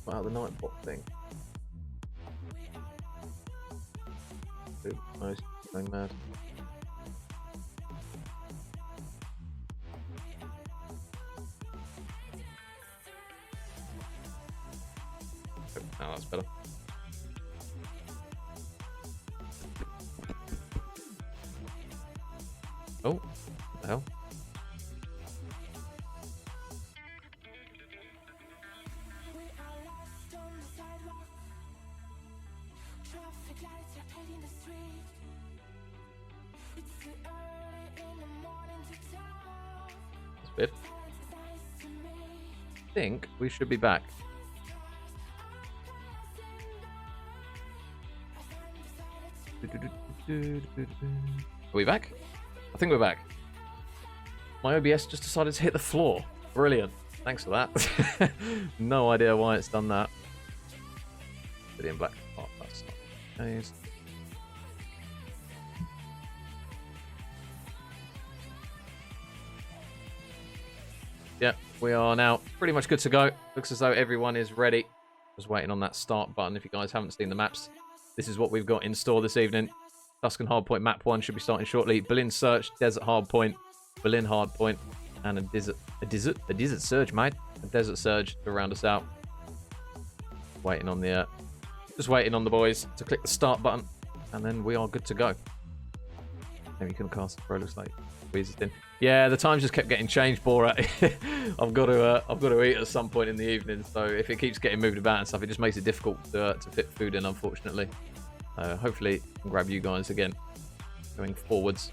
Wow, the Nightbot thing. Most going mad. Oh, that's better. Oh, what the hell? That's weird. I think we should be back. Are we back? I think we're back. My OBS just decided to hit the floor. Brilliant. Thanks for that. No idea why it's done that. Obsidian Black. Oh, that's not nice. Yeah, we are now pretty much good to go. Looks as though everyone is ready. Just waiting on that start button. If you guys haven't seen the maps, this is what we've got in store this evening. Tuscan Hardpoint Map 1 should be starting shortly. Berlin Search, Desert Hardpoint, Berlin Hardpoint, and a Desert Surge, mate. A Desert Surge to round us out. Waiting on the, just waiting on the boys to click the start button, and then we are good to go. Maybe you couldn't cast the pro, looks like squeezed in. Yeah, the times just kept getting changed, Borat. I've got to eat at some point in the evening, so if it keeps getting moved about and stuff, it just makes it difficult to fit food in, unfortunately. Hopefully, I can grab you guys again going forwards.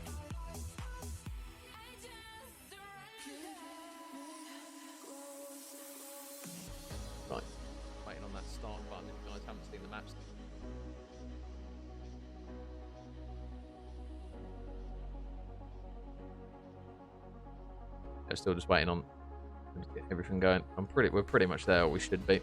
Right, waiting on that start button. If you guys haven't seen the maps. They're still just waiting on to get everything going. We're pretty much there, or we should be.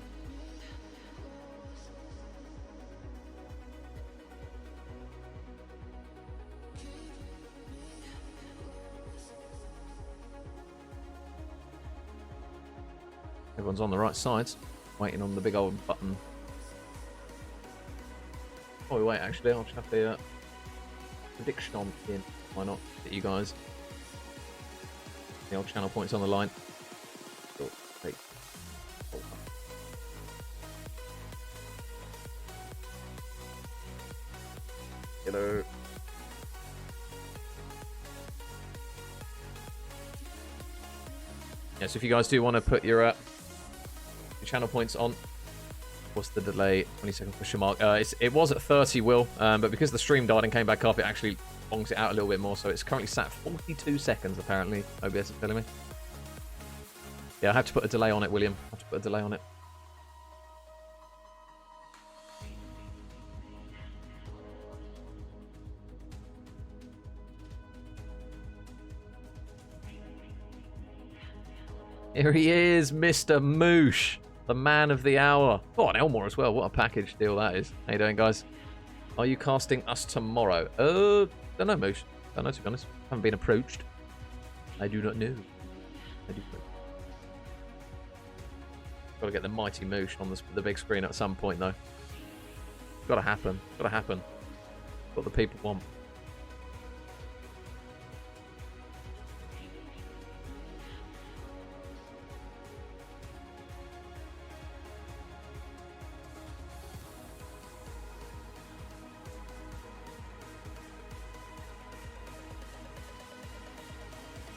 Everyone's on the right sides, waiting on the big old button. Oh, we wait, actually, I'll just have the prediction on in. Why not? Get you guys. The old channel points on the line. Oh, hey. Oh. Hello. Yeah, so if you guys do want to put your channel points on, what's the delay? 20-second question mark. It was at 30, Will, but because the stream died and came back up, it actually bongs it out a little bit more. So it's currently sat at 42 seconds, apparently. OBS is telling me. Yeah, I have to put a delay on it, William. I have to put a delay on it. Here he is, Mr. Moosh, the man of the hour. Oh, and Elmore as well. What a package deal that is. How you doing, guys? Are you casting us tomorrow? Don't know, Moosh. Don't know, to be honest. Haven't been approached. I do not know. I do not. Got to get the mighty Moosh on the big screen at some point, though. Got to happen. Got to happen. What the people want.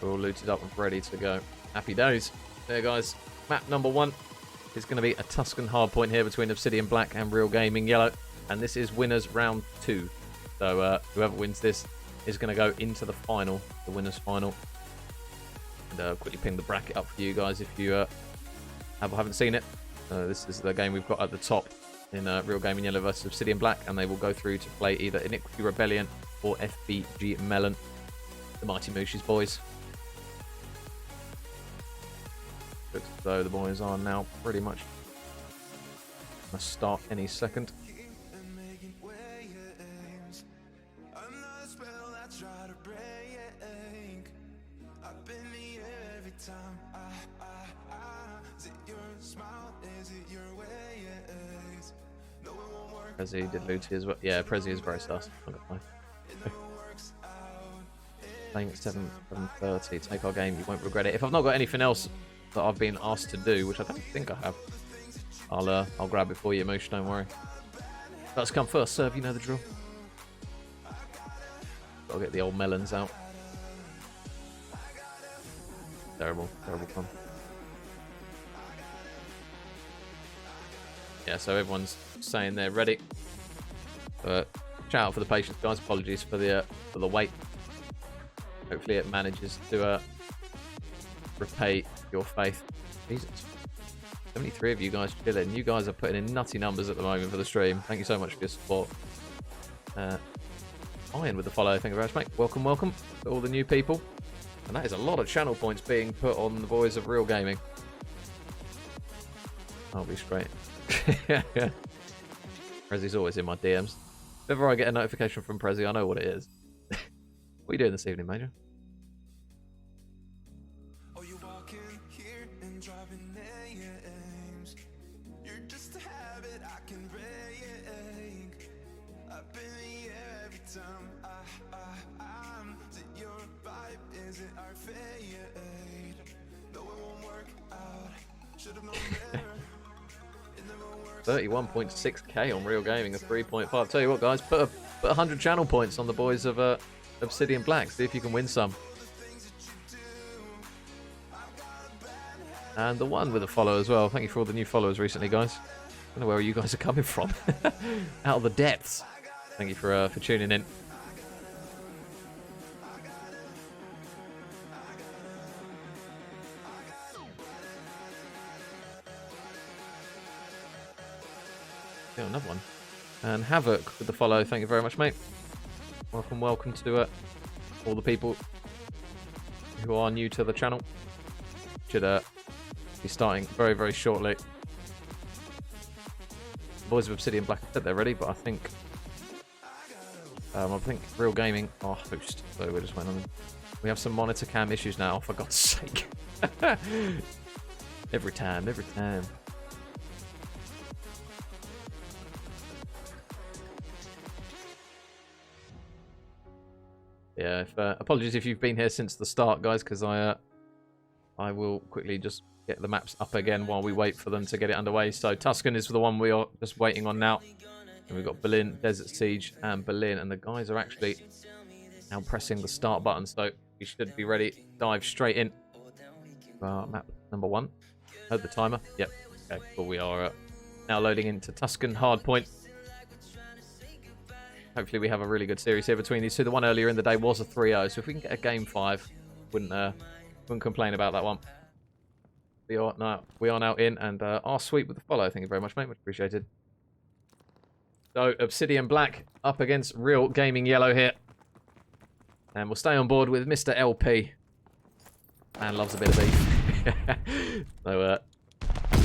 We're all looted up and ready to go. Happy days. There, guys. Map number 1 is going to be a Tuscan hardpoint here between Obsidian Black and Real Gaming Yellow. And this is winners round 2. So whoever wins this is going to go into the final, the winners final. And quickly ping the bracket up for you guys if you haven't seen it. This is the game we've got at the top in Real Gaming Yellow versus Obsidian Black. And they will go through to play either Iniquity Rebellion or FBG Melon. The Mighty Mooshies boys. Looks as though the boys are now pretty much going to start any second. Prezi did Luti as well. Yeah, Prezi is very sus. Playing at 7:30. Take our game. You won't regret it. If I've not got anything else that I've been asked to do, which I don't think I have, I'll grab it for you, Moosh. Don't worry. Let's come first serve. You know the drill. Gotta get the old melons out. Terrible, terrible fun. Yeah, so everyone's saying they're ready. Shout out for the patience, guys. Apologies for the wait. Hopefully it manages to repay your faith. Jesus. 73 of you guys chilling. You guys are putting in nutty numbers at the moment for the stream. Thank you so much for your support. Iron with the follow. Thank you very much, mate. Welcome, welcome to all the new people. And that is a lot of channel points being put on the boys of Real Gaming. I'll be straight. Prezi's always in my DMs. If ever I get a notification from Prezi, I know what it is. What are you doing this evening, Major? $31.6k on Real Gaming, a 3.5. Tell you what, guys, put 100 channel points on the boys of Obsidian Black. See if you can win some. And the one with a follow as well. Thank you for all the new followers recently, guys. I don't know where you guys are coming from. Out of the depths. Thank you for tuning in. Yeah, another one. And Havoc with the follow. Thank you very much, mate. Welcome, welcome to all the people who are new to the channel. Should be starting very, very shortly. The boys of Obsidian Black have said they're ready, but I think Real Gaming are host, so we're just waiting on them. We have some monitor cam issues now, for God's sake. Every time, every time. Yeah, apologies if you've been here since the start, guys, because I will quickly just get the maps up again while we wait for them to get it underway. So Tuscan is the one we are just waiting on now. And we've got Berlin, Desert Siege, and Berlin. And the guys are actually now pressing the start button, so we should be ready to dive straight in. Map number 1. Heard the timer? Yep. Okay, well, we are now loading into Tuscan Hardpoint. Hopefully we have a really good series here between these two. The one earlier in the day was a 3-0, so if we can get a game 5, wouldn't complain about that one. We are now in, and our sweep with the follow. Thank you very much, mate. Much appreciated. So Obsidian Black up against Real Gaming Yellow here, and we'll stay on board with Mr. LP. Man loves a bit of beef. So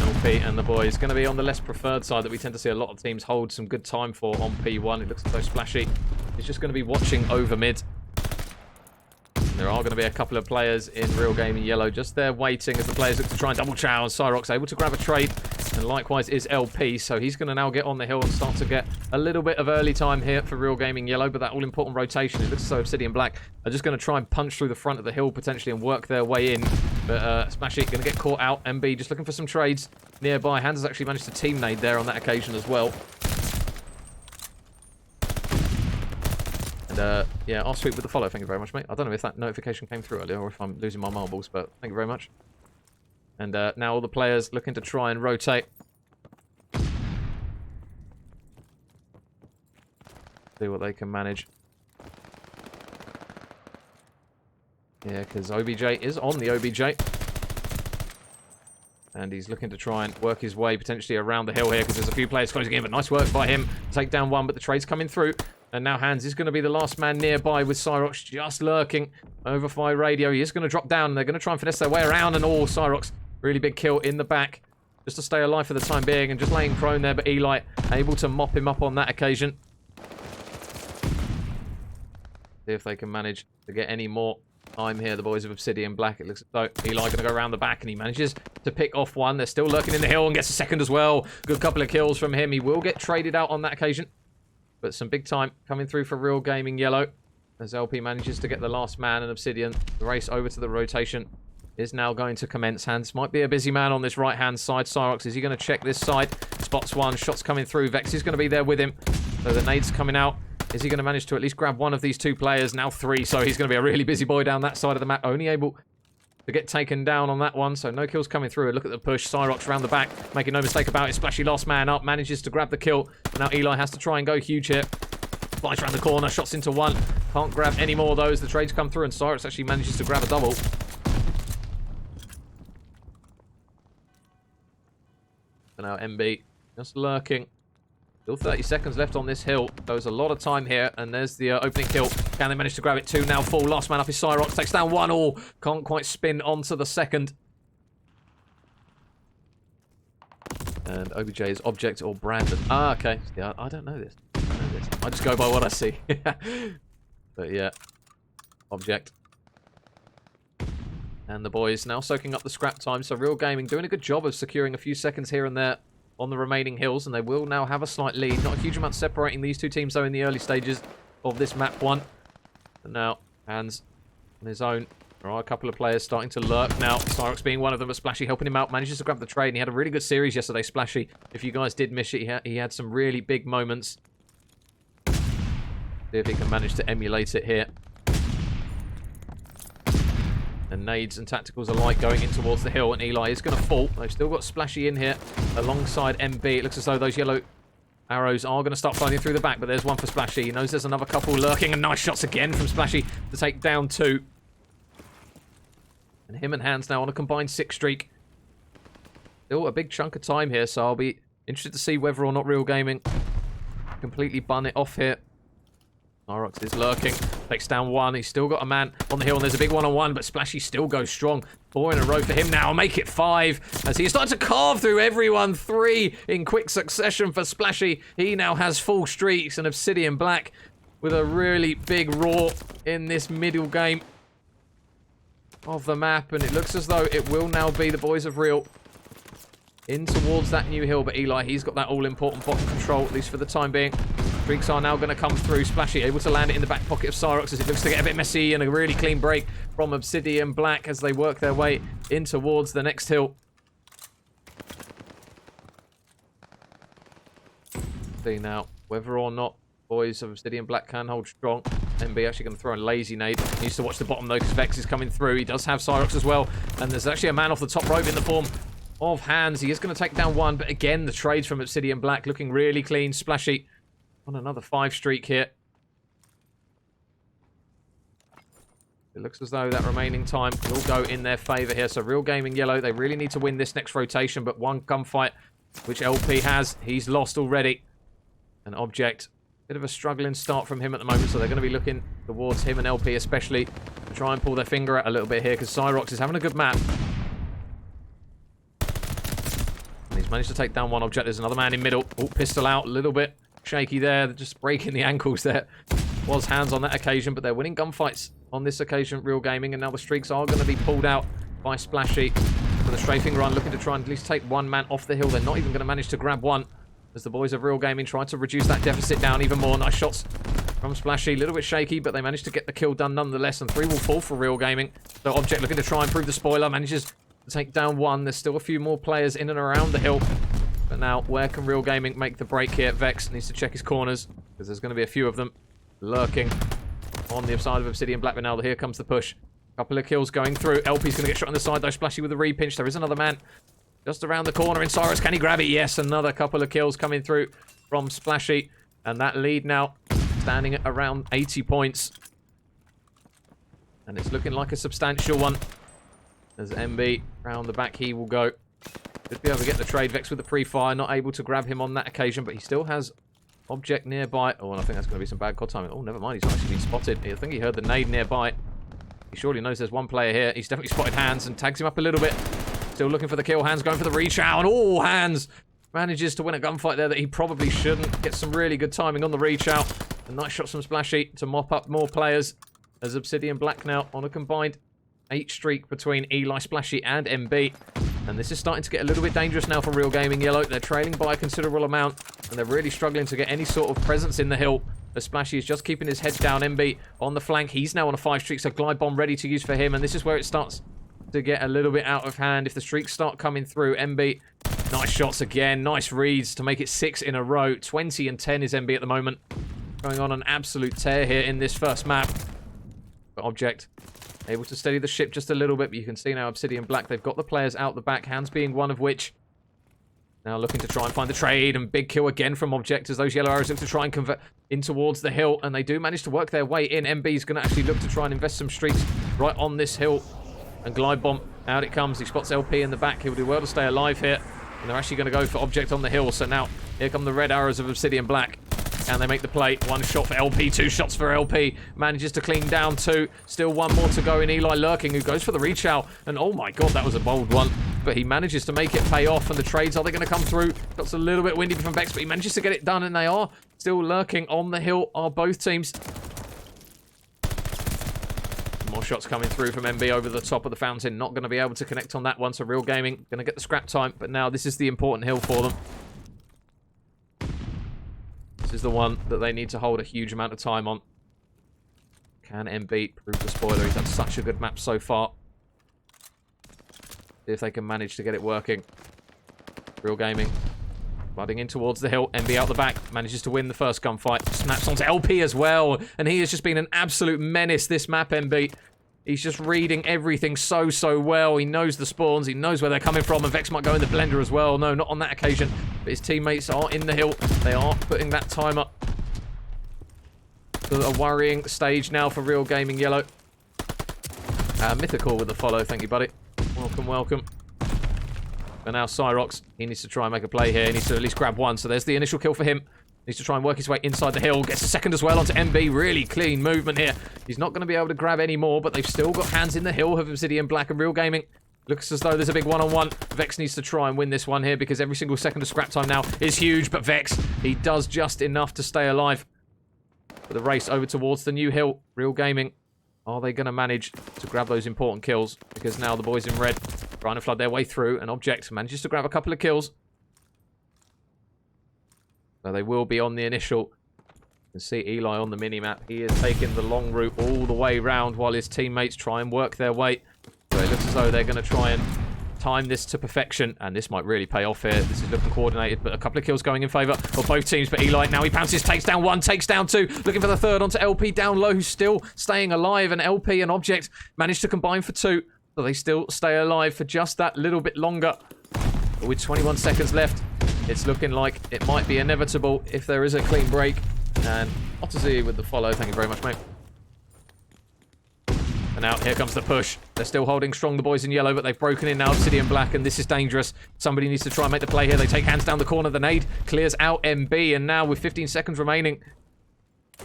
LP and the boys going to be on the less preferred side that we tend to see a lot of teams hold some good time for on P1. It looks so splashy. He's just going to be watching over mid. There are going to be a couple of players in Real Gaming Yellow just there waiting as the players look to try and double chow. Cyrox able to grab a trade, and likewise is LP, so he's going to now get on the hill and start to get a little bit of early time here for Real Gaming Yellow, but that all-important rotation, it looks as though Obsidian Black are just going to try and punch through the front of the hill potentially and work their way in, but Smashy going to get caught out. MB just looking for some trades nearby. Hans has actually managed to team nade there on that occasion as well. And yeah, I'll sweep with the follow. Thank you very much, mate. I don't know if that notification came through earlier or if I'm losing my marbles, but thank you very much. And now all the players looking to try and rotate. See what they can manage. Yeah, because OBJ is on the OBJ. And he's looking to try and work his way potentially around the hill here because there's a few players closing in, but nice work by him to take down one, but the trade's coming through. And now Hans is going to be the last man nearby with Cyrox just lurking over Fi Radio. He is going to drop down and they're going to try and finesse their way around, and all Cyrox, really big kill in the back just to stay alive for the time being and just laying prone there, but Eli able to mop him up on that occasion. See if they can manage to get any more time here, the boys of Obsidian Black. It looks as though Eli going to go around the back, and he manages to pick off one. They're still lurking in the hill and gets a second as well. Good couple of kills from him. He will get traded out on that occasion. But some big time coming through for Real Gaming Yellow. As LP manages to get the last man, and Obsidian, the race over to the rotation is now going to commence. Hands might be a busy man on this right-hand side. Cyrox, is he going to check this side? Spots one. Shots coming through. Vex is going to be there with him. So the nades coming out. Is he going to manage to at least grab one of these two players? Now three, so he's going to be a really busy boy down that side of the map. Only able to get taken down on that one, so no kills coming through. Look at the push. Cyrox around the back, making no mistake about it. Splashy last man up, manages to grab the kill. But now Eli has to try and go huge here. Flies around the corner, shots into one. Can't grab any more of those. The trades come through, and Cyrox actually manages to grab a double. So now MB just lurking. Still 30 seconds left on this hill. There's a lot of time here, and there's the opening kill. Can they manage to grab it? Two now full. Last man up is Cyrox. Takes down one all. Can't quite spin onto the second. And OBJ is Object or Brandon. Ah, okay. Yeah, I don't know this. I just go by what I see. But yeah, Object. And the boys now soaking up the scrap time. So Real Gaming doing a good job of securing a few seconds here and there on the remaining hills, and they will now have a slight lead. Not a huge amount separating these two teams, though, in the early stages of this map one. And now, Hands on his own. There are a couple of players starting to lurk now. Cyrox being one of them, but Splashy helping him out. Manages to grab the trade, and he had a really good series yesterday, Splashy. If you guys did miss it, he had some really big moments. See if he can manage to emulate it here. And nades and tacticals alike going in towards the hill, and Eli is going to fall. They've still got Splashy in here alongside MB. It looks as though those yellow arrows are going to start flying through the back, but there's one for Splashy. He knows there's another couple lurking, and nice shots again from Splashy to take down two. And him and Hands now on a combined 6 streak. Still a big chunk of time here, so I'll be interested to see whether or not Real Gaming completely bun it off here. Cyrox is lurking. Takes down one. He's still got a man on the hill, and there's a big one-on-one, but Splashy still goes strong. 4 in a row for him now. Make it 5 as he's starting to carve through everyone. 3 in quick succession for Splashy. He now has full streaks, and Obsidian Black with a really big roar in this middle game of the map, and it looks as though it will now be the boys of Real in towards that new hill, but Eli, he's got that all-important bottom control, at least for the time being. Streaks are now going to come through. Splashy able to land it in the back pocket of Cyrox as it looks to get a bit messy, and a really clean break from Obsidian Black as they work their way in towards the next hill. See now whether or not boys of Obsidian Black can hold strong. MB actually going to throw a lazy nade. He needs to watch the bottom though, because Vex is coming through. He does have Cyrox as well, and there's actually a man off the top rope in the form of Hands. He is going to take down one, but again, the trades from Obsidian Black looking really clean. Splashy on another 5 streak here. It looks as though that remaining time will go in their favour here. So Real Gaming Yellow, they really need to win this next rotation, but one gunfight, which LP has, he's lost already. An Object, bit of a struggling start from him at the moment, so they're going to be looking towards him and LP especially to try and pull their finger out a little bit here, because Cyrox is having a good map. And he's managed to take down one Object. There's another man in middle. Oh, pistol out, a little bit shaky there. They're just breaking the ankles there. Was Hands on that occasion, but they're winning gunfights on this occasion, Real Gaming, and now the streaks are going to be pulled out by Splashy for the strafing run, looking to try and at least take one man off the hill. They're not even going to manage to grab one as the boys of Real Gaming try to reduce that deficit down even more. Nice shots from Splashy. A little bit shaky, but they managed to get the kill done nonetheless, and 3 will fall for Real Gaming. So Object looking to try and prove the spoiler, manages to take down one. There's still a few more players in and around the hill. But now, where can Real Gaming make the break here? Vex needs to check his corners, because there's going to be a few of them lurking on the side of Obsidian Black. But now here comes the push. Couple of kills going through. LP's going to get shot on the side, though. Splashy with a repinch. There is another man just around the corner. And Cyrus, can he grab it? Yes, another couple of kills coming through from Splashy. And that lead now standing at around 80 points. And it's looking like a substantial one. As MB round the back, he will go. Should be able to get the trade. Vex with the pre-fire. Not able to grab him on that occasion, but he still has Object nearby. Oh, and I think that's going to be some bad COD timing. Oh, never mind. He's actually been spotted. I think he heard the nade nearby. He surely knows there's one player here. He's definitely spotted Hands and tags him up a little bit. Still looking for the kill. Hands going for the reach out. And oh, Hands manages to win a gunfight there that he probably shouldn't. Get some really good timing on the reach out. And nice shots from Splashy to mop up more players. as Obsidian Black now on a combined 8 streak between Eli, Splashy, and MB. And this is starting to get a little bit dangerous now for Real Gaming Yellow. They're trailing by a considerable amount, and they're really struggling to get any sort of presence in the hill. As Splashy is just keeping his head down. MB on the flank. He's now on a 5 streak, so Glide Bomb ready to use for him. And this is where it starts to get a little bit out of hand. If the streaks start coming through, MB, nice shots again. Nice reads to make it 6 in a row. 20 and 10 is MB at the moment. Going on an absolute tear here in this first map. But Object able to steady the ship just a little bit, but you can see now Obsidian Black, they've got the players out the back, Hands being one of which. Now looking to try and find the trade, and big kill again from Object as those yellow arrows look to try and convert in towards the hill, and they do manage to work their way in. MB's going to actually look to try and invest some streaks right on this hill, and Glide Bomb, out it comes. He spots LP in the back. He'll do well to stay alive here, and they're actually going to go for Object on the hill. So now here come the red arrows of Obsidian Black. And they make the play. 1 shot for LP, 2 shots for LP. Manages to clean down 2. Still 1 more to go in Eli lurking, who goes for the reach out. And oh my god, that was a bold one. But he manages to make it pay off. And the trades, are they going to come through? Got a little bit windy from Vex, but he manages to get it done. And they are still lurking on the hill, are both teams. More shots coming through from MB over the top of the fountain. Not going to be able to connect on that one. So Real Gaming going to get the scrap time. But now this is the important hill for them. This is the one that they need to hold a huge amount of time on. Can MB prove the spoiler? He's had such a good map so far. See if they can manage to get it working. Real Gaming flooding in towards the hill. MB out the back. Manages to win the first gunfight. Snaps onto LP as well. And he has just been an absolute menace this map, MB. He's just reading everything so well. He knows the spawns. He knows where they're coming from. And Vex might go in the blender as well. No, not on that occasion. But his teammates are in the hill. They are putting that timer to a worrying stage now for Real Gaming Yellow. Mythical with the follow. Thank you, buddy. Welcome, welcome. But now Cyrox, he needs to try and make a play here. He needs to at least grab 1. So there's the initial kill for him. Needs to try and work his way inside the hill. Gets a second as well onto MB. Really clean movement here. He's not going to be able to grab any more, but they've still got hands in the hill of Obsidian Black and Real Gaming. Looks as though there's a big one-on-one. Vex needs to try and win this one here because every single second of scrap time now is huge. But Vex, he does just enough to stay alive. For the race over towards the new hill. Real Gaming, are they going to manage to grab those important kills? Because now the boys in red trying to flood their way through. And Object manages to grab a couple of kills. So they will be on the initial. You can see Eli on the minimap. He is taking the long route all the way round while his teammates try and work their way. So it looks as though they're going to try and time this to perfection. And this might really pay off here. This is looking coordinated, but a couple of kills going in favour of both teams. But Eli, now he pounces, takes down 1, takes down 2. Looking for the third onto LP down low, who's still staying alive. And LP and Object managed to combine for 2. So they still stay alive for just that little bit longer. But with 21 seconds left, it's looking like it might be inevitable if there is a clean break. And Ottzy with the follow. Thank you very much, mate. And now here comes the push. They're still holding strong, the boys in yellow, but they've broken in now Obsidian Black, and this is dangerous. Somebody needs to try and make the play here. They take hands down the corner. The nade clears out MB, and now with 15 seconds remaining,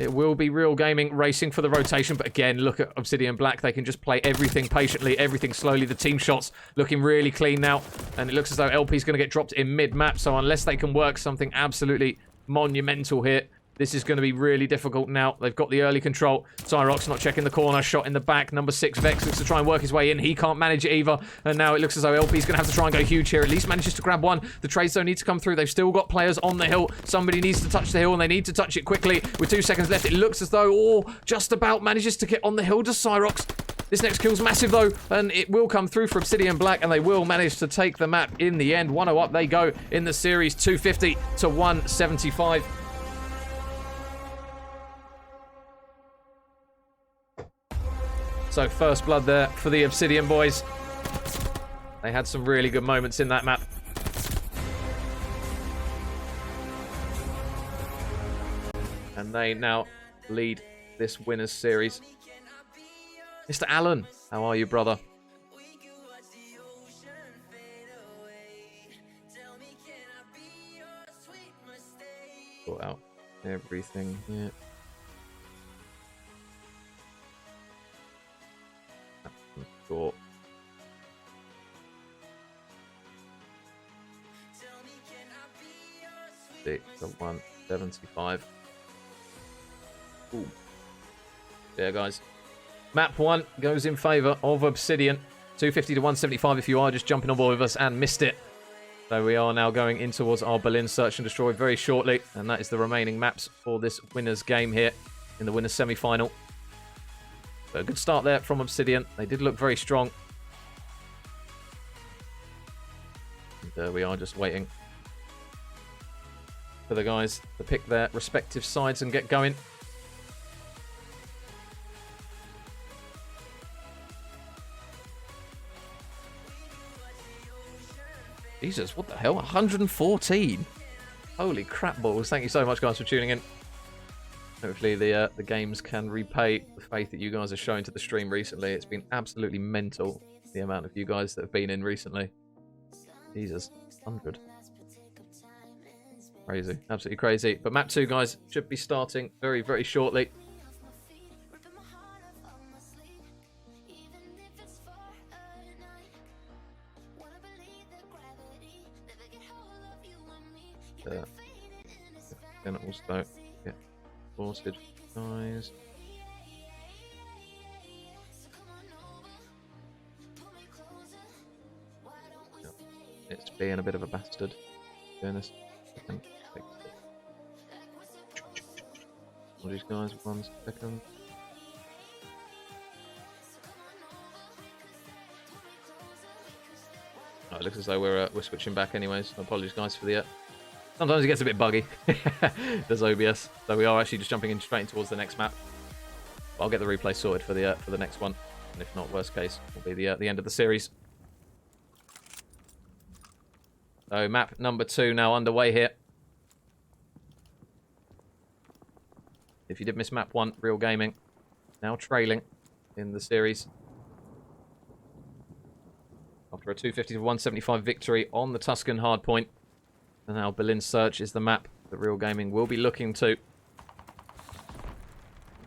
it will be Real Gaming racing for the rotation. But again, look at Obsidian Black. They can just play everything patiently, everything slowly. The team shots looking really clean now. And it looks as though LP's going to get dropped in mid-map. So unless they can work something absolutely monumental here, this is going to be really difficult now. They've got the early control. Cyrox not checking the corner. Shot in the back. Number 6, Vex, looks to try and work his way in. He can't manage it either. And now it looks as though LP's going to have to try and go huge here. At least manages to grab 1. The trades don't need to come through. They've still got players on the hill. Somebody needs to touch the hill, and they need to touch it quickly. With 2 seconds left, it looks as though, just about manages to get on the hill to Cyrox. This next kill's massive, though, and it will come through for Obsidian Black, and they will manage to take the map in the end. 1-0 up they go in the series, 250 to 175. So first blood there for the Obsidian boys. They had some really good moments in that map. And they now lead this winners series. Mr. Allen, how are you, brother? Sort out everything here. Cool. To 175. Ooh. Yeah, guys. Map 1 goes in favour of Obsidian. 250 to 175 if you are just jumping on board with us and missed it. So we are now going in towards our Berlin Search and Destroy very shortly. And that is the remaining maps for this winners game here in the winners semi-final. So a good start there from Obsidian. They did look very strong. And we are just waiting for the guys to pick their respective sides and get going. Jesus, what the hell? 114. Holy crap balls. Thank you so much, guys, for tuning in. Hopefully the games can repay the faith that you guys have shown to the stream recently. It's been absolutely mental, the amount of you guys that have been in recently. Jesus, 100. Crazy. Absolutely crazy. But map 2, guys, should be starting very, very shortly. Then also get sorted, guys. It's being a bit of a bastard doing this. All these guys, 1 second. Oh, it looks as though we're switching back anyways. Apologies, guys, for the. Sometimes it gets a bit buggy. There's OBS, so we are actually just jumping in straight in towards the next map. But I'll get the replay sorted for the next one, and if not, worst case, will be the end of the series. So map number 2 now underway here. If you did miss map 1, Real Gaming now trailing in the series after a 250 to 175 victory on the Tuscan hardpoint. And now Berlin Search is the map that Real Gaming will be looking to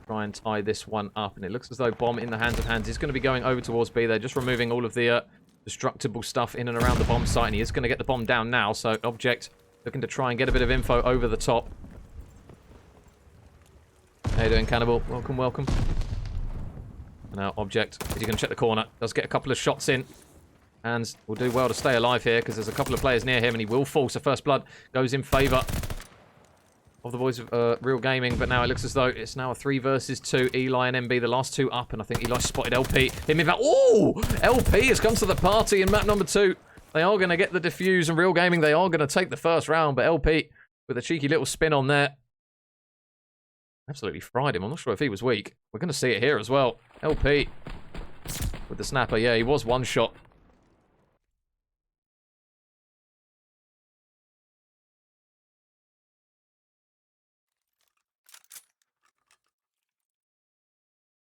try and tie this one up. And it looks as though bomb in the hands of Hans is going to be going over towards B. They're just removing all of the destructible stuff in and around the bomb site. And he is going to get the bomb down now. So Object looking to try and get a bit of info over the top. How you doing, Cannibal? Welcome, welcome. And now Object, is he going to check the corner? Does get a couple of shots in. And will do well to stay alive here because there's a couple of players near him and he will fall. So first blood goes in favour of the boys of Real Gaming. But now it looks as though it's now a 3 versus 2. Eli and MB, the last 2 up. And I think Eli spotted LP. Him in fact. Oh! LP has come to the party in map number 2. They are going to get the defuse. And Real Gaming, they are going to take the first round. But LP with a cheeky little spin on there. Absolutely fried him. I'm not sure if he was weak. We're going to see it here as well. LP with the snapper. Yeah, he was one shot.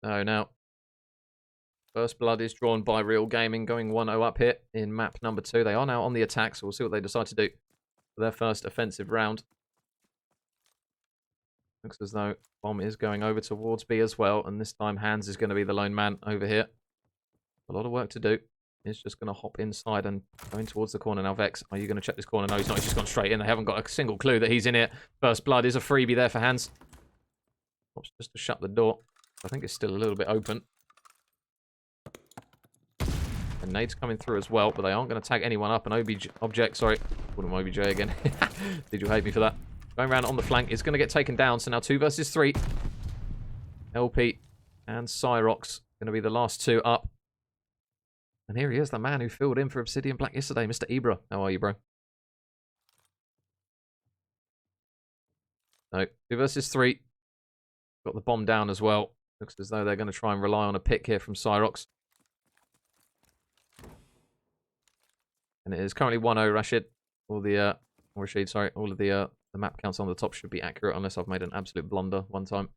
So now, first blood is drawn by Real Gaming, going 1-0 up here in map number 2. They are now on the attack, so we'll see what they decide to do for their first offensive round. Looks as though bomb is going over towards B as well, and this time Hans is going to be the lone man over here. A lot of work to do. He's just going to hop inside and going towards the corner now. Vex, are you going to check this corner? No, he's not. He's just gone straight in. They haven't got a single clue that he's in it. First blood is a freebie there for Hans. Oops, just to shut the door. I think it's still a little bit open. And nade's coming through as well, but they aren't going to tag anyone up. And Object, sorry. Called him OBJ again. Did you hate me for that? Going around on the flank is going to get taken down. So now 2 versus 3. LP and Cyrox going to be the last 2 up. And here he is, the man who filled in for Obsidian Black yesterday, Mr. Ibra. How are you, bro? No, 2 versus 3. Got the bomb down as well. Looks as though they're going to try and rely on a pick here from Cyrox. And it is currently 1-0, Rashid. Rashid, sorry. All of the map counts on the top should be accurate unless I've made an absolute blunder one time.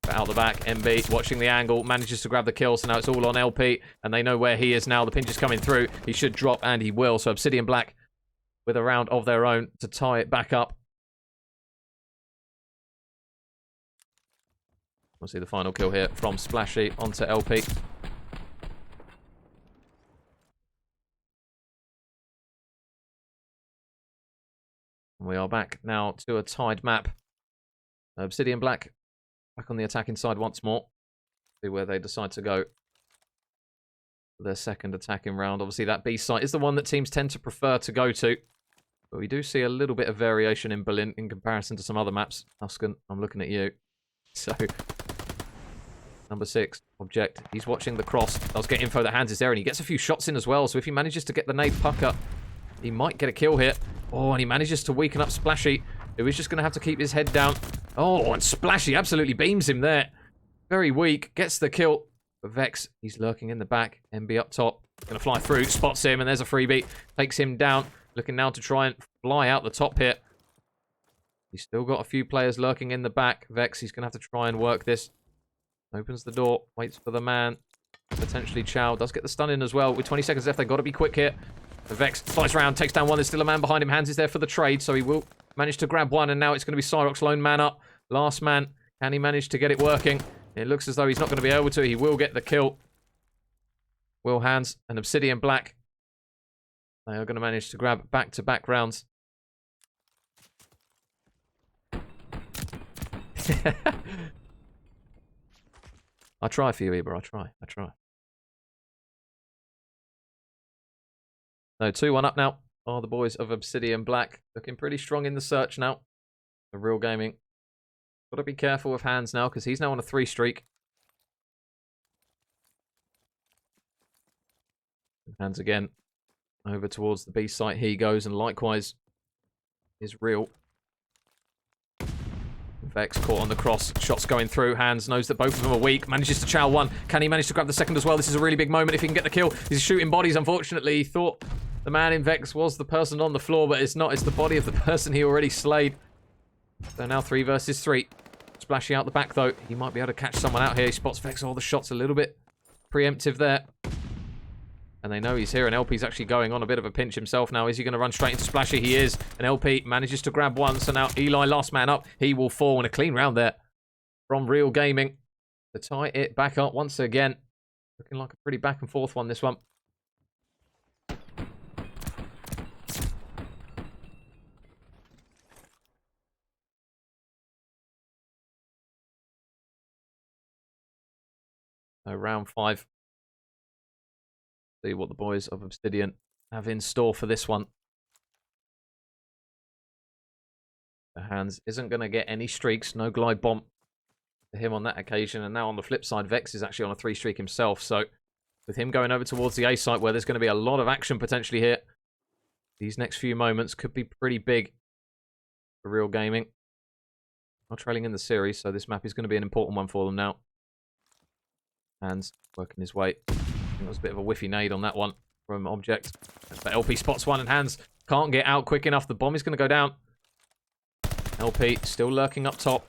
But out the back, MB watching the angle, manages to grab the kill, so now it's all on LP, and they know where he is now. The pinch is coming through. He should drop, and he will. So Obsidian Black with a round of their own to tie it back up. We'll see the final kill here from Splashy onto LP. And we are back now to a tied map. Obsidian Black back on the attacking side once more. See where they decide to go for their second attacking round. Obviously, that B site is the one that teams tend to prefer to go to. But we do see a little bit of variation in Berlin in comparison to some other maps. Tuscan, I'm looking at you. So, number 6, Object. He's watching the cross. Does get info that Hans is there, and he gets a few shots in as well. So if he manages to get the nade pucker, he might get a kill here. Oh, and he manages to weaken up Splashy, who is just going to have to keep his head down. Oh, and Splashy absolutely beams him there. Very weak. Gets the kill. But Vex, he's lurking in the back. MB up top. Going to fly through. Spots him, and there's a freebie. Takes him down. Looking now to try and fly out the top here. He's still got a few players lurking in the back. Vex, he's going to have to try and work this. Opens the door. Waits for the man. Potentially Chow. Does get the stun in as well. With 20 seconds left, they've got to be quick here. The Vex flies around. Takes down one. There's still a man behind him. Hans is there for the trade. So he will manage to grab one. And now it's going to be Cyrox lone man up. Last man. Can he manage to get it working? It looks as though he's not going to be able to. He will get the kill. Will Hans and Obsidian Black. They are going to manage to grab back-to-back rounds. I try for you, Eber. I try. No, 2-1 up now. Are the boys of Obsidian Black. Looking pretty strong in the search now. The real gaming. Got to be careful with Hans now, because he's now on a 3 streak. Hans again. Over towards the B site he goes, and likewise is real. Vex caught on the cross. Shots going through. Hans knows that both of them are weak. Manages to chow one. Can he manage to grab the second as well? This is a really big moment if he can get the kill. He's shooting bodies, unfortunately. He thought the man in Vex was the person on the floor, but it's not. It's the body of the person he already slayed. So now 3 versus 3. Splashy out the back, though. He might be able to catch someone out here. He spots Vex. All the shots a little bit preemptive there. And they know he's here, and LP's actually going on a bit of a pinch himself now. Is he going to run straight into Splashy? He is. And LP manages to grab one. So now Eli, last man up. He will fall. And a clean round there from Real Gaming to tie it back up once again. Looking like a pretty back and forth one, this one. So round 5. See what the boys of Obsidian have in store for this one. Hans isn't going to get any streaks. No glide bomb to him on that occasion. And now on the flip side, Vex is actually on a 3 streak himself. So with him going over towards the A site where there's going to be a lot of action potentially here, these next few moments could be pretty big for Real Gaming. Not trailing in the series, so this map is going to be an important one for them now. Hans working his way. It was a bit of a whiffy nade on that one from Object. But LP spots one, and Hans can't get out quick enough. The bomb is going to go down. LP still lurking up top.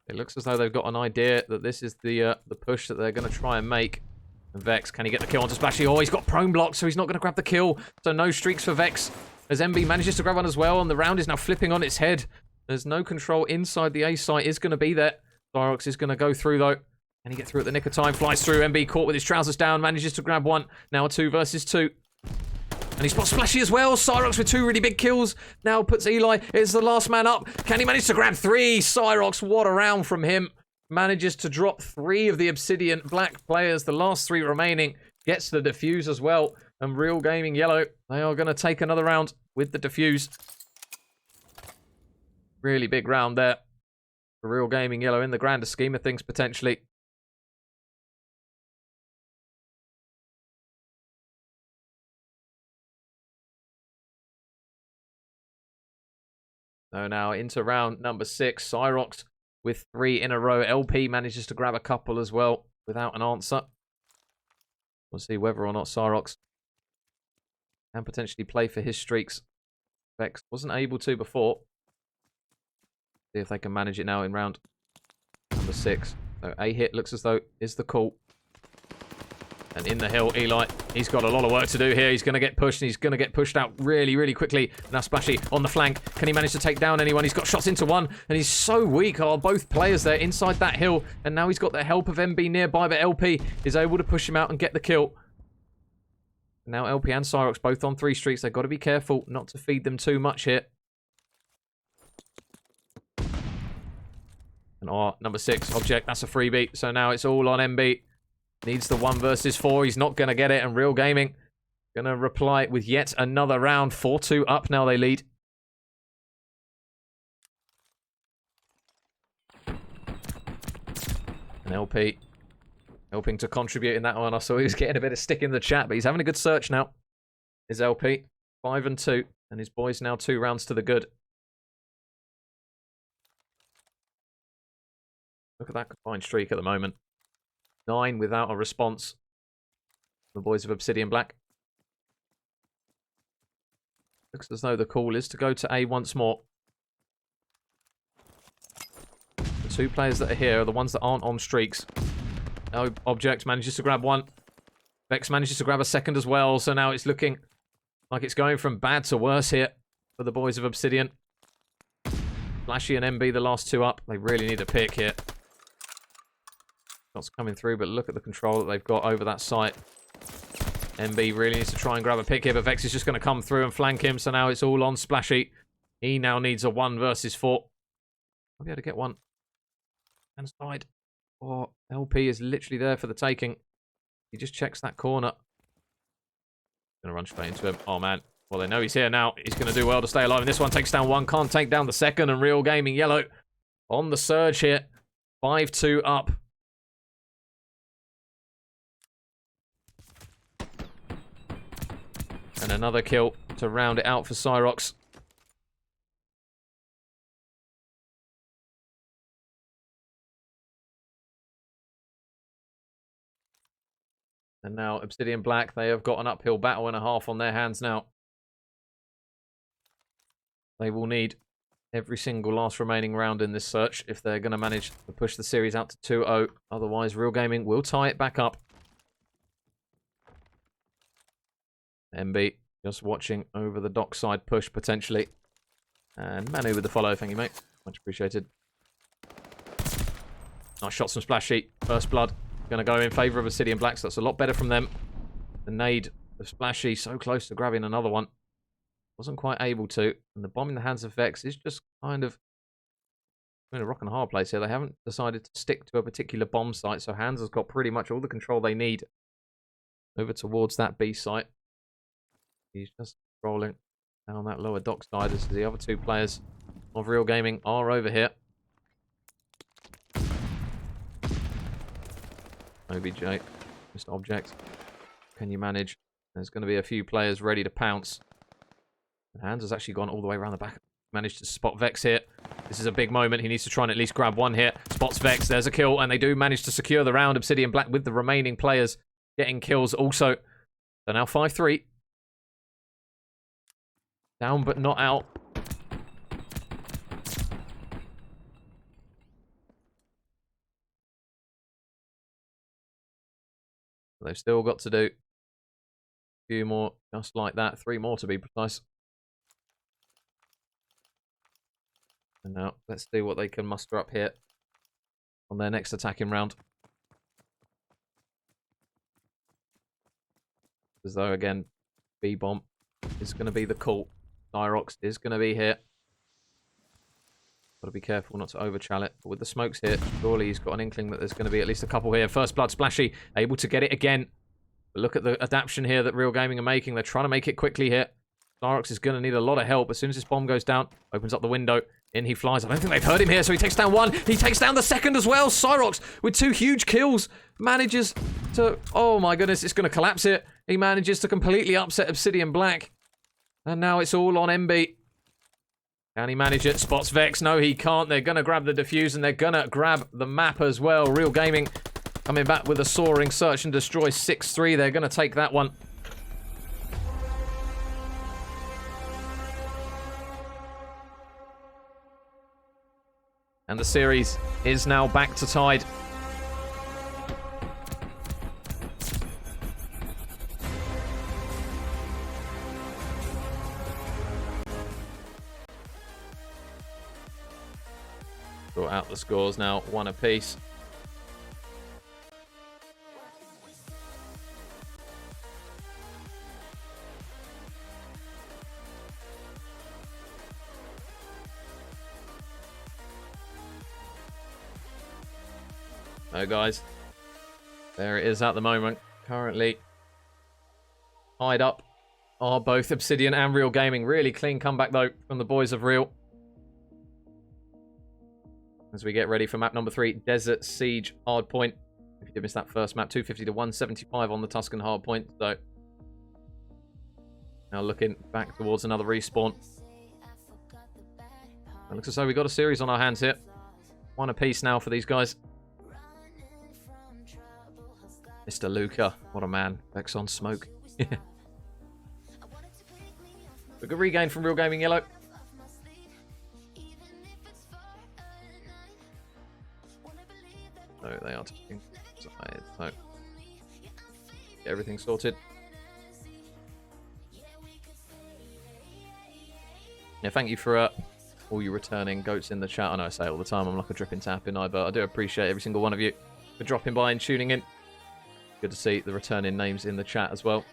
It looks as though they've got an idea that this is the push that they're going to try and make. And Vex, can he get the kill onto Splashy? Oh, he's got prone block, so he's not going to grab the kill. So no streaks for Vex. As MB manages to grab one as well, and the round is now flipping on its head. There's no control inside the A site. Is going to be there. Cyrox is going to go through, though. Can he get through at the nick of time? Flies through. MB caught with his trousers down. Manages to grab one. Now a 2 versus 2. And he spots Splashy as well. Cyrox with 2 really big kills. Now puts Eli. It's the last man up. Can he manage to grab 3? Cyrox, what a round from him. Manages to drop 3 of the Obsidian Black players. The last 3 remaining. Gets the defuse as well. And Real Gaming Yellow, they are going to take another round with the defuse. Really big round there for Real Gaming Yellow in the grander scheme of things, potentially. So now into round number 6. Cyrox with 3 in a row. LP manages to grab a couple as well without an answer. We'll see whether or not Cyrox can potentially play for his streaks. Vex wasn't able to before. See if they can manage it now in round number 6. So a hit looks as though is the call. And in the hill, Eli, he's got a lot of work to do here. He's going to get pushed, and he's going to get pushed out really, really quickly. Now Splashy on the flank. Can he manage to take down anyone? He's got shots into one, and he's so weak. Oh, both players there inside that hill. And now he's got the help of MB nearby, but LP is able to push him out and get the kill. Now LP and Cyrox both on 3 streaks. They've got to be careful not to feed them too much here. And our number 6 object, that's a freebie. So now it's all on MB. Needs the 1 versus 4. He's not going to get it. And Real Gaming going to reply with yet another round. 4-2 up now they lead. And LP helping to contribute in that one. I saw he was getting a bit of stick in the chat, but he's having a good search now. Is LP 5-2, and his boys now 2 rounds to the good. Look at that combined streak at the moment. 9 without a response. The boys of Obsidian Black. Looks as though the call is to go to A once more. The 2 players that are here are the ones that aren't on streaks. Object manages to grab 1. Vex manages to grab a 2nd as well. So now it's looking like it's going from bad to worse here for the boys of Obsidian. Flashy and MB, the last 2 up. They really need a pick here. Shots coming through, but look at the control that they've got over that site. MB really needs to try and grab a pick here, but Vex is just going to come through and flank him. So now it's all on Splashy. He now needs a 1 versus 4. I'll be able to get one. Hand side. Oh, LP is literally there for the taking. He just checks that corner. Gonna run straight into him. Oh, man. Well, they know he's here now. He's going to do well to stay alive. And this one takes down 1. Can't take down the 2nd. And Real Gaming Yellow on the surge here. 5-2 up. And another kill to round it out for Cyrox. And now Obsidian Black, they have got an uphill battle and a half on their hands now. They will need every single last remaining round in this search if they're going to manage to push the series out to 2-0. Otherwise, Real Gaming will tie it back up. MB just watching over the dockside push potentially. And Manu with the follow. Thank you, mate. Much appreciated. Nice shots from Splashy. First blood. Going to go in favour of Obsidian Black, so that's a lot better from them. The nade of Splashy so close to grabbing another one. Wasn't quite able to. And the bomb in the hands of Vex is just kind of in a rock and a hard place here. They haven't decided to stick to a particular bomb site, so Hands has got pretty much all the control they need over towards that B site. He's just rolling down that lower dock side as the other 2 players of Real Gaming are over here. OBJ, Mr. Object. Can you manage? There's going to be a few players ready to pounce. And Hands has actually gone all the way around the back. Managed to spot Vex here. This is a big moment. He needs to try and at least grab 1 here. Spots Vex. There's a kill. And they do manage to secure the round. Obsidian Black with the remaining players getting kills also. So now 5-3. Down but not out. They've still got to do a few more just like that. 3 more to be precise. And now let's see what they can muster up here on their next attacking round. As though again, B-bomb is going to be the call. Cyrox is going to be here. Got to be careful not to overchal it. But with the smokes here, surely he's got an inkling that there's going to be at least a couple here. First blood, Splashy, able to get it again. But look at the adaptation here that Real Gaming are making. They're trying to make it quickly here. Cyrox is going to need a lot of help. As soon as this bomb goes down, opens up the window. In he flies. I don't think they've heard him here, so he takes down 1. He takes down the 2nd as well. Cyrox, with 2 huge kills, manages to... Oh my goodness, it's going to collapse here. He manages to completely upset Obsidian Black. And now it's all on MB. Can he manage it? Spots Vex. No, he can't. They're going to grab the defuse and they're going to grab the map as well. Real Gaming coming back with a soaring search and destroy 6-3. They're going to take that one. And the series is now back to tied. Sort out the scores now, 1 apiece. So, guys, there it is at the moment. Currently tied up are both Obsidian and Real Gaming. Really clean comeback, though, from the boys of Real. As we get ready for map number 3, Desert Siege Hardpoint. If you did miss that first map, 250 to 175 on the Tuscan Hardpoint. So, now looking back towards another respawn. It looks as though we've got a series on our hands here. One apiece now for these guys. Mr. Luca, what a man. Vex on smoke. A good regain from Real Gaming Yellow. So they are taking side. So get everything sorted. Yeah, thank you for all you returning goats in the chat. I know I say it all the time, I'm like a dripping tap in, but I do appreciate every single one of you for dropping by and tuning in. Good to see the returning names in the chat as well.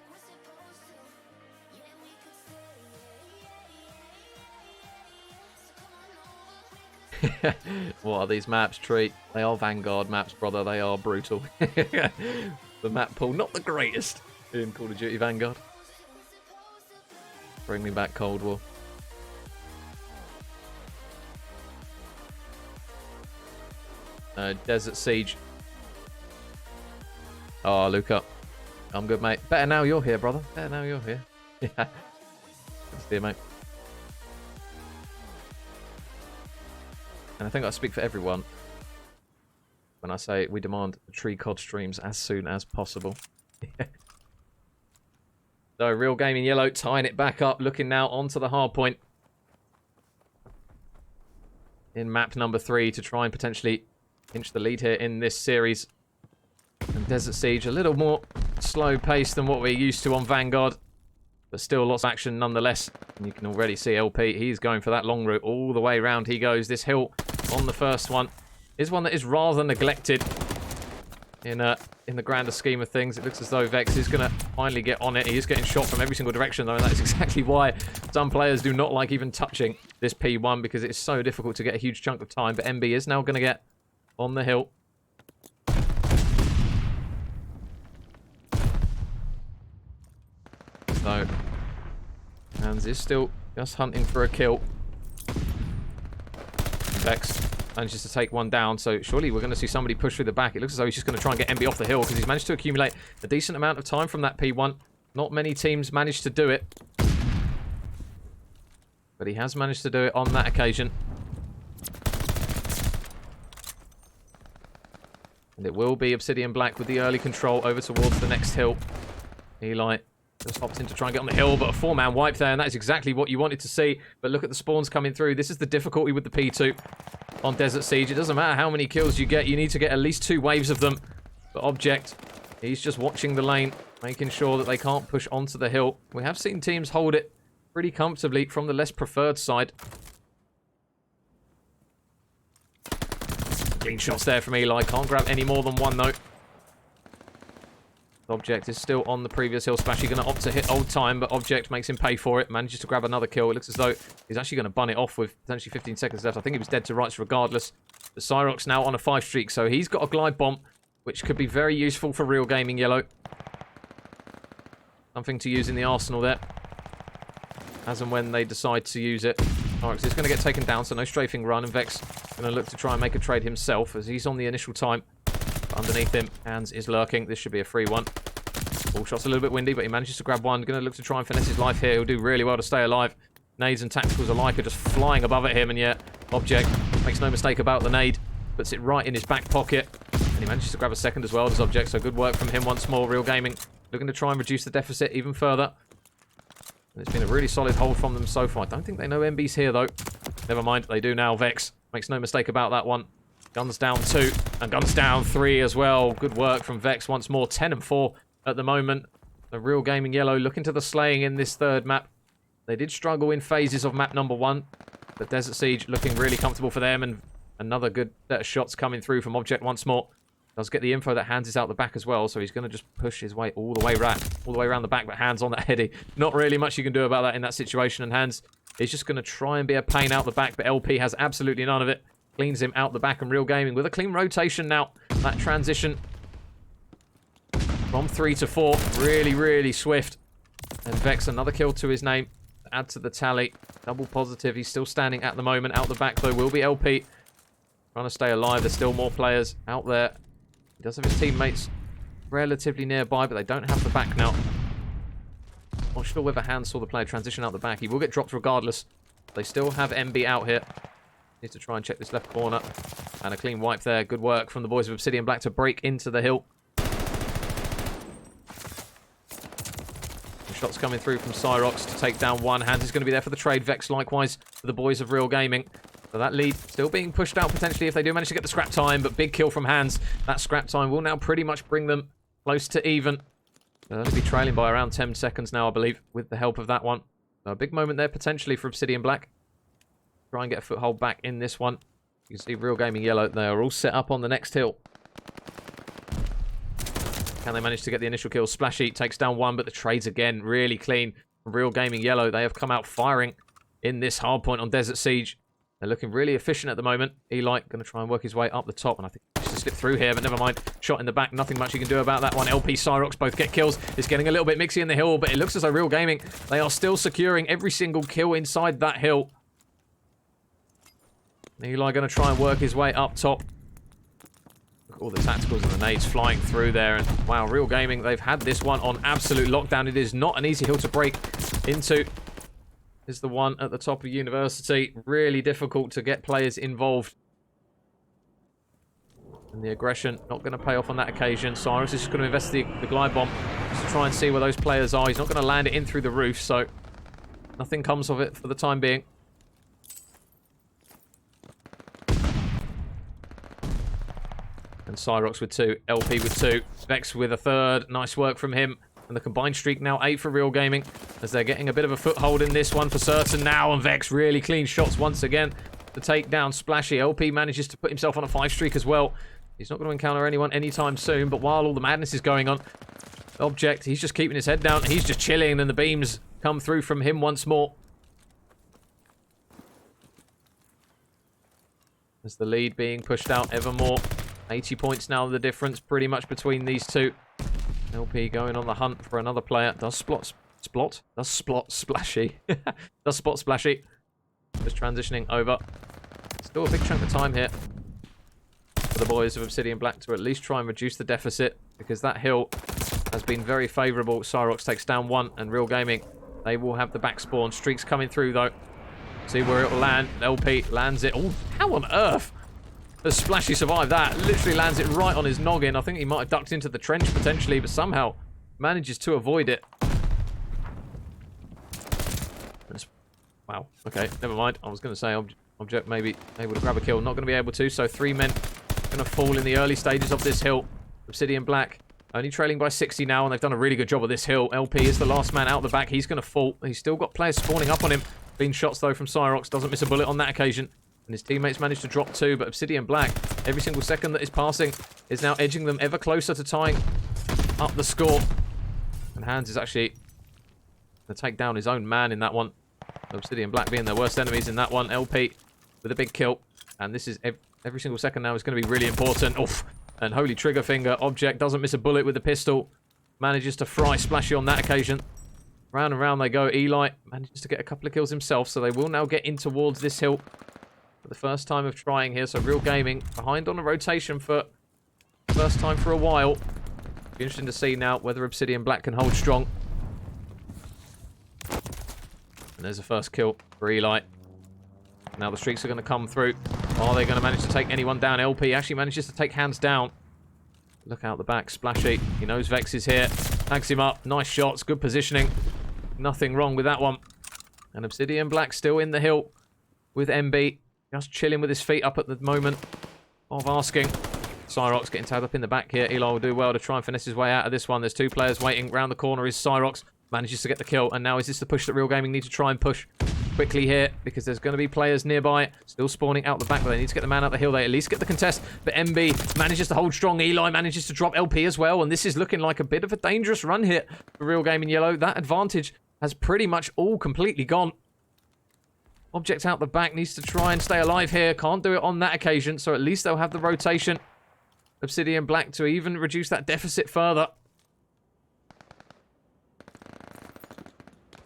What are these maps, Treat? They are Vanguard maps, brother. They are brutal. The map pool, not the greatest in Call of Duty Vanguard. Bring me back Cold War. Desert Siege. Oh, Luca. I'm good, mate. Better now you're here, brother. Better now you're here. Yeah. Good to see you, mate. And I think I speak for everyone when I say we demand the Tree COD streams as soon as possible. So, Real Gaming Yellow tying it back up, looking now onto the hard point in map number 3 to try and potentially inch the lead here in this series. And Desert Siege a little more slow paced than what we're used to on Vanguard, but still lots of action nonetheless. And you can already see LP, he's going for that long route all the way around. He goes. This hill on the first one is one that is rather neglected in the grander scheme of things. It looks as though Vex is going to finally get on it. He is getting shot from every single direction, though, and that is exactly why some players do not like even touching this P1, because it is so difficult to get a huge chunk of time. But MB is now going to get on the hill. So, Hans is still just hunting for a kill. Vex manages to take one down, so surely we're going to see somebody push through the back. It looks as though he's just going to try and get MB off the hill, because he's managed to accumulate a decent amount of time from that P1. Not many teams managed to do it, but he has managed to do it on that occasion. And it will be Obsidian Black with the early control over towards the next hill. Eli just hops in to try and get on the hill, but a 4-man wipe there, and that is exactly what you wanted to see. But look at the spawns coming through. This is the difficulty with the P2 on Desert Siege. It doesn't matter how many kills you get. You need to get at least 2 waves of them. But Object, he's just watching the lane, making sure that they can't push onto the hill. We have seen teams hold it pretty comfortably from the less preferred side. Clean shots there from Eli. Can't grab any more than one, though. Object is still on the previous hill splash. He's going to opt to hit old time, but Object makes him pay for it. Manages to grab another kill. It looks as though he's actually going to bun it off with potentially 15 seconds left. I think he was dead to rights regardless. The Cyrox now on a 5 streak, so he's got a glide bomb, which could be very useful for Real Gaming Yellow. Something to use in the arsenal there, as and when they decide to use it. Cyrox is going to get taken down, so no strafing run, and Vex going to look to try and make a trade himself as he's on the initial time. Underneath him, Hans is lurking. This should be a free one. All shots a little bit windy, but he manages to grab one. Going to look to try and finesse his life here. He'll do really well to stay alive. Nades and tacticals alike are just flying above at him, and yet Object makes no mistake about the nade. Puts it right in his back pocket, and he manages to grab a second as well as Object, so good work from him once more. Real Gaming looking to try and reduce the deficit even further. And it's been a really solid hold from them so far. I don't think they know MB's here, though. Never mind, they do now. Vex makes no mistake about that one. Guns down 2, and guns down 3 as well. Good work from Vex once more. 10 and 4 at the moment. The Real Gaming Yellow looking to the slaying in this third map. They did struggle in phases of map number 1, but Desert Siege looking really comfortable for them, and another good set of shots coming through from Object once more. Does get the info that Hans is out the back as well, so he's going to just push his way all the way around the back, but Hans on that heady. Not really much you can do about that in that situation, and Hans is just going to try and be a pain out the back, but LP has absolutely none of it. cleans him out the back, and Real Gaming with a clean rotation now. That transition from 3 to 4, really, really swift. And Vex, another kill to his name. Add to the tally. Double positive. He's still standing at the moment. Out the back, though, will be LP. Trying to stay alive. There's still more players out there. He does have his teammates relatively nearby, but they don't have the back now. Not sure whether Hans saw the player transition out the back. He will get dropped regardless. They still have MB out here. Needs to try and check this left corner. And a clean wipe there. Good work from the boys of Obsidian Black to break into the hill. Shots coming through from Cyrox to take down one. Hans is going to be there for the trade. Vex likewise for the boys of Real Gaming. So that lead still being pushed out potentially if they do manage to get the scrap time. But big kill from Hans. That scrap time will now pretty much bring them close to even. They'll only be trailing by around 10 seconds now, I believe, with the help of that one. So a big moment there potentially for Obsidian Black. Try and get a foothold back in this one. You can see Real Gaming Yellow. They are all set up on the next hill. Can they manage to get the initial kill? Splashy takes down one, but the trades again really clean from Real Gaming Yellow. They have come out firing in this hard point on Desert Siege. They're looking really efficient at the moment. Eli going to try and work his way up the top, and I think he's just slipped through here, but never mind. Shot in the back, nothing much you can do about that one. LP, Cyrox both get kills. It's getting a little bit mixy in the hill, but it looks as though Real Gaming, they are still securing every single kill inside that hill. Eli going to try and work his way up top. All the tacticals and the nades flying through there, and wow, Real Gaming, they've had this one on absolute lockdown. It is not an easy hill to break into. Is the one at the top of University. Really difficult to get players involved. And the aggression not going to pay off on that occasion. Cyrus is just going to invest the glide bomb just to try and see where those players are. He's not going to land it in through the roof, so nothing comes of it for the time being. And Cyrox with 2, LP with 2, Vex with a 3rd. Nice work from him. And the combined streak now 8 for Real Gaming, as they're getting a bit of a foothold in this one for certain now. And Vex really clean shots once again to take down Splashy. LP manages to put himself on a 5 streak as well. He's not going to encounter anyone anytime soon, but while all the madness is going on, Object, he's just keeping his head down. He's just chilling, and the beams come through from him once more. As the lead being pushed out ever more. 80 points now, the difference pretty much between these two. LP going on the hunt for another player. Does spot Splashy. Does spot Splashy. Just transitioning over. Still a big chunk of time here for the boys of Obsidian Black to at least try and reduce the deficit, because that hill has been very favourable. Cyrox takes down one, and Real Gaming, they will have the back spawn. Streaks coming through though. See where it will land. LP lands it. Oh, how on earth does Splashy survive that? Literally lands it right on his noggin. I think he might have ducked into the trench potentially, but somehow manages to avoid it. Wow. Okay, never mind. I was going to say Object maybe able to grab a kill. Not going to be able to, so 3 men going to fall in the early stages of this hill. Obsidian Black only trailing by 60 now, and they've done a really good job of this hill. LP is the last man out the back. He's going to fall. He's still got players spawning up on him. Clean shots, though, from Cyrox. Doesn't miss a bullet on that occasion. And his teammates managed to drop 2, but Obsidian Black, every single second that is passing, is now edging them ever closer to tying up the score. And Hans is actually going to take down his own man in that one. Obsidian Black being their worst enemies in that one. LP with a big kill. And this is every single second now is going to be really important. Oof. And holy trigger finger. Object doesn't miss a bullet with the pistol. Manages to fry Splashy on that occasion. Round and round they go. Eli manages to get a couple of kills himself, so they will now get in towards this hill for the first time of trying here. So Real Gaming behind on a rotation for the first time for a while. Be interesting to see now whether Obsidian Black can hold strong. And there's a first kill for Eli. Now the streaks are going to come through. Are they going to manage to take anyone down? LP actually manages to take Hans down. Look out the back. Splashy. He knows Vex is here. Tags him up. Nice shots. Good positioning. Nothing wrong with that one. And Obsidian Black still in the hill with MB. Just chilling with his feet up at the moment of asking. Cyrox getting tagged up in the back here. Eli will do well to try and finesse his way out of this one. There's 2 players waiting. Round the corner is Cyrox. Manages to get the kill. And now is this the push that Real Gaming need to try and push quickly here? Because there's going to be players nearby. Still spawning out the back, but they need to get the man out the hill. They at least get the contest. But MB manages to hold strong. Eli manages to drop LP as well. And this is looking like a bit of a dangerous run here for Real Gaming Yellow. That advantage has pretty much all completely gone. Object out the back needs to try and stay alive here. Can't do it on that occasion, so at least they'll have the rotation. Obsidian Black to even reduce that deficit further.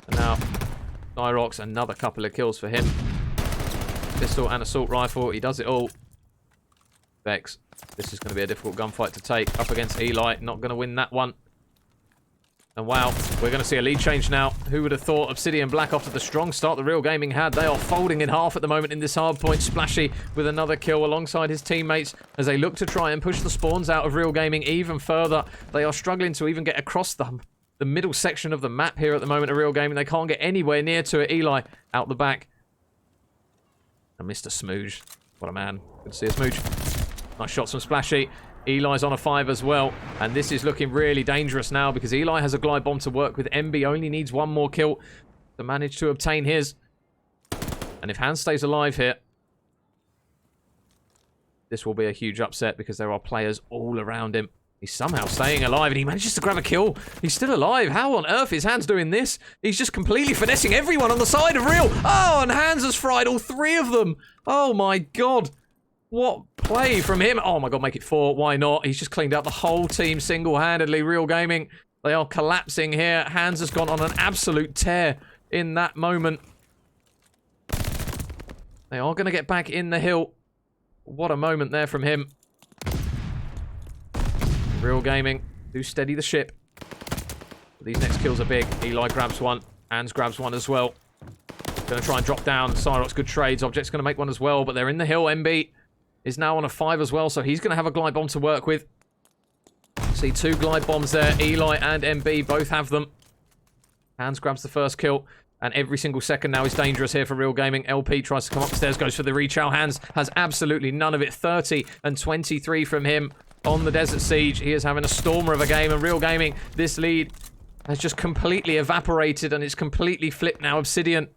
And now, Nyrox, another couple of kills for him. Pistol and assault rifle, he does it all. Vex, this is going to be a difficult gunfight to take. Up against Eli, not going to win that one. And wow, we're going to see a lead change now. Who would have thought Obsidian Black, after the strong start the Real Gaming had, they are folding in half at the moment in this hard point. Splashy with another kill alongside his teammates as they look to try and push the spawns out of Real Gaming even further. They are struggling to even get across the middle section of the map here at the moment of Real Gaming. They can't get anywhere near to it. Eli out the back. And Mr. Smooge. What a man. Good to see a Smooge. Nice shots from Splashy. Eli's on a 5 as well, and this is looking really dangerous now because Eli has a glide bomb to work with. MB only needs one more kill to manage to obtain his. And if Hans stays alive here, this will be a huge upset because there are players all around him. He's somehow staying alive, and he manages to grab a kill. He's still alive. How on earth is Hans doing this? He's just completely finessing everyone on the side of Real. Oh, and Hans has fried all 3 of them. Oh my god. What play from him. Oh my god, make it 4. Why not? He's just cleaned out the whole team single-handedly. Real Gaming, they are collapsing here. Hans has gone on an absolute tear in that moment. They are going to get back in the hill. What a moment there from him. Real Gaming do steady the ship. These next kills are big. Eli grabs one. Hans grabs one as well. Going to try and drop down. Cyrox, good trades. Object's going to make one as well, but they're in the hill. MB is now on a 5 as well, so he's going to have a glide bomb to work with. See 2 glide bombs there. Eli and MB both have them. Hans grabs the first kill, and every single second now is dangerous here for Real Gaming. LP tries to come upstairs, goes for the rechow. Hans has absolutely none of it. 30 and 23 from him on the Desert Siege. He is having a stormer of a game, and Real Gaming, this lead has just completely evaporated, and it's completely flipped now. Obsidian.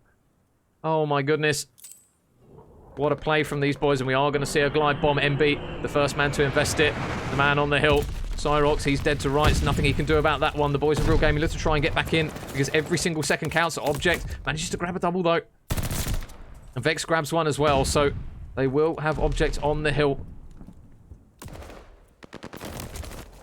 Oh my goodness. What a play from these boys, and we are going to see a glide bomb. MB, the first man to invest it. The man on the hill. Cyrox, he's dead to rights. Nothing he can do about that one. The boys of Real Gaming look to try and get back in because every single second counts. Object manages to grab a double, though. And Vex grabs one as well, so they will have Object on the hill.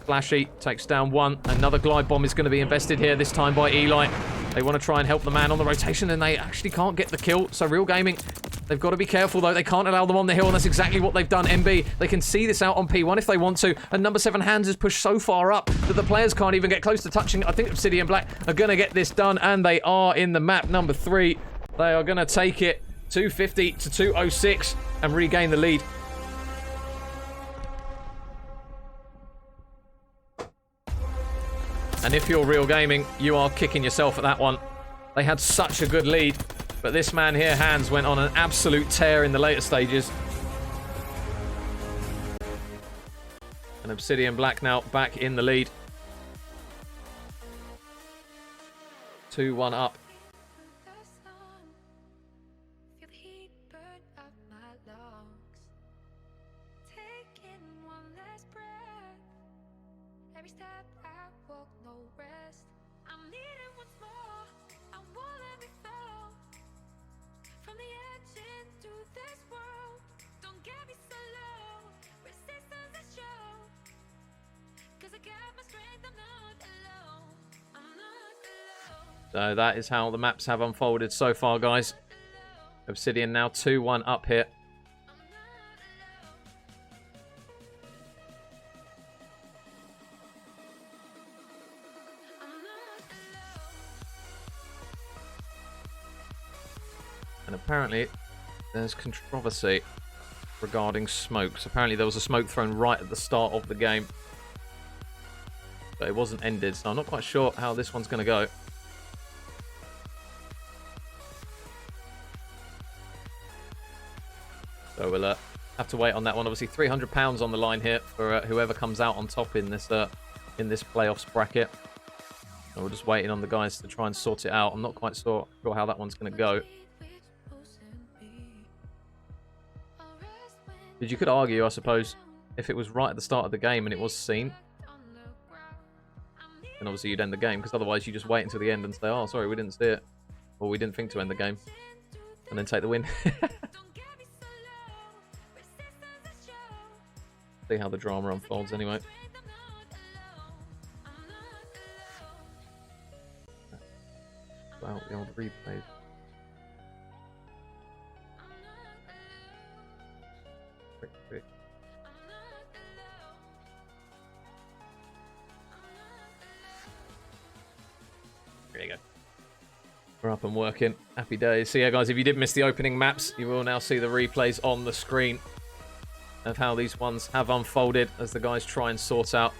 Flashy takes down one. Another glide bomb is going to be invested here, this time by Eli. They want to try and help the man on the rotation, and they actually can't get the kill. So Real Gaming, they've got to be careful, though. They can't allow them on the hill, and that's exactly what they've done. MB, they can see this out on P1 if they want to. And number 7 Hans is pushed so far up that the players can't even get close to touching. I think Obsidian Black are going to get this done, and they are in the map number 3. They are going to take it 250 to 206 and regain the lead. And if you're Real Gaming, you are kicking yourself at that one. They had such a good lead, but this man here, Hans, went on an absolute tear in the later stages. And Obsidian Black now back in the lead. 2-1 up. So that is how the maps have unfolded so far, guys. Obsidian now 2-1 up here. And apparently there's controversy regarding smokes. Apparently there was a smoke thrown right at the start of the game, but it wasn't ended, so I'm not quite sure how this one's going to go. So we'll have to wait on that one. Obviously, £300 on the line here for whoever comes out on top in this playoffs bracket. And we're just waiting on the guys to try and sort it out. I'm not quite sure how that one's going to go. But you could argue, I suppose, if it was right at the start of the game and it was seen, then obviously you'd end the game, because otherwise you just wait until the end and say, oh, sorry, we didn't see it, or we didn't think to end the game. and then take the win. See how the drama unfolds anyway. Wow, the old replays. Quick. There you go. We're up and working. Happy days. So yeah, guys, if you did miss the opening maps, you will now see the replays on the screen of how these ones have unfolded as the guys try and sort out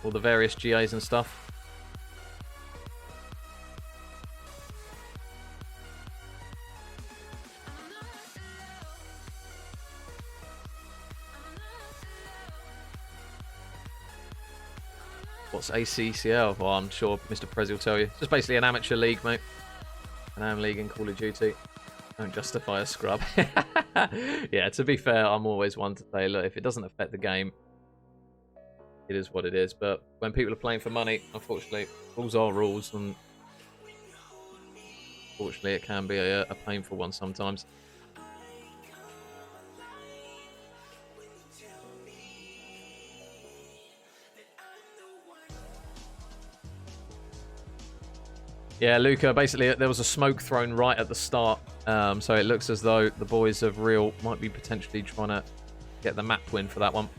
all the various GAs and stuff. What's ACCL? Well, I'm sure Mr. Prezi will tell you. It's just basically an amateur league, mate. An AM league in Call of Duty. Don't justify a scrub. Yeah, to be fair, I'm always one to say, look, if it doesn't affect the game, it is what it is. But when people are playing for money, unfortunately, rules are rules, and unfortunately, it can be a painful one sometimes. Yeah, Luca, basically there was a smoke thrown right at the start, so it looks as though the boys of Real might be potentially trying to get the map win for that one.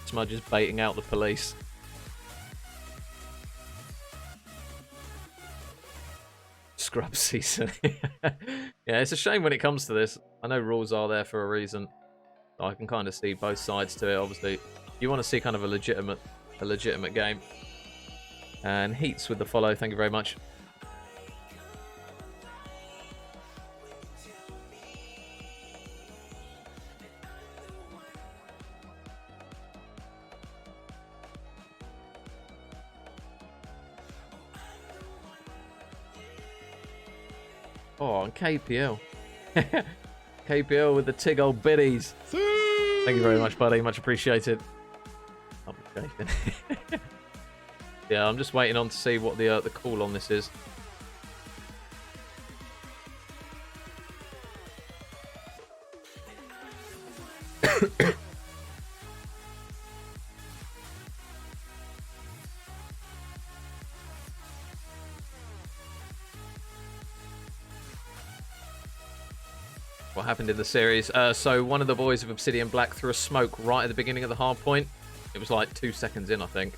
Smudge is baiting out the police. Scrub season. Yeah, it's a shame when it comes to this. I know rules are there for a reason. I can kind of see both sides to it. Obviously, you want to see kind of a legitimate game. And Heats with the follow. Thank you very much. Oh, and KPL. KPL with the tig old biddies. Thank you very much, buddy. Much appreciated. Yeah, I'm just waiting on to see what the call on this is. What happened in the series? So one of the boys of Obsidian Black threw a smoke right at the beginning of the hard point. It was like 2 seconds in, I think.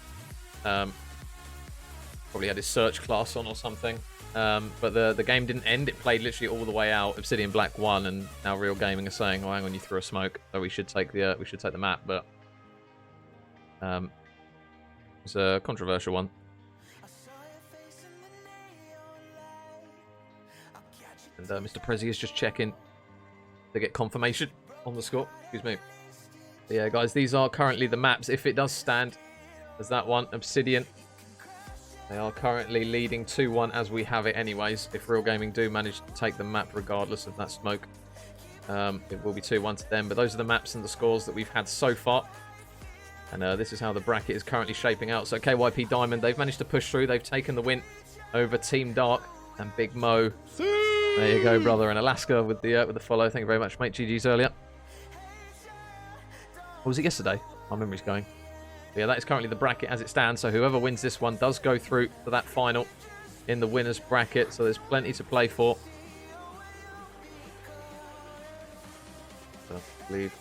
Probably had his search class on or something. But the game didn't end. It played literally all the way out. Obsidian Black won, and now Real Gaming are saying, "Oh, hang on, you threw a smoke, so we should take the map." But it's a controversial one. And Mr. Prezi is just checking to get confirmation on the score. Excuse me. But yeah, guys, these are currently the maps. If it does stand as that one, Obsidian, they are currently leading 2-1 as we have it anyways. If Real Gaming do manage to take the map regardless of that smoke, it will be 2-1 to them. But those are the maps and the scores that we've had so far. And this is how the bracket is currently shaping out. So KYP Diamond, they've managed to push through. They've taken the win over Team Dark and Big Mo. There you go, brother. And Alaska with the follow. Thank you very much, mate. GG's earlier. What was it yesterday? My memory's going. But yeah, that is currently the bracket as it stands. So whoever wins this one does go through to that final in the winners bracket. So there's plenty to play for. So, leave.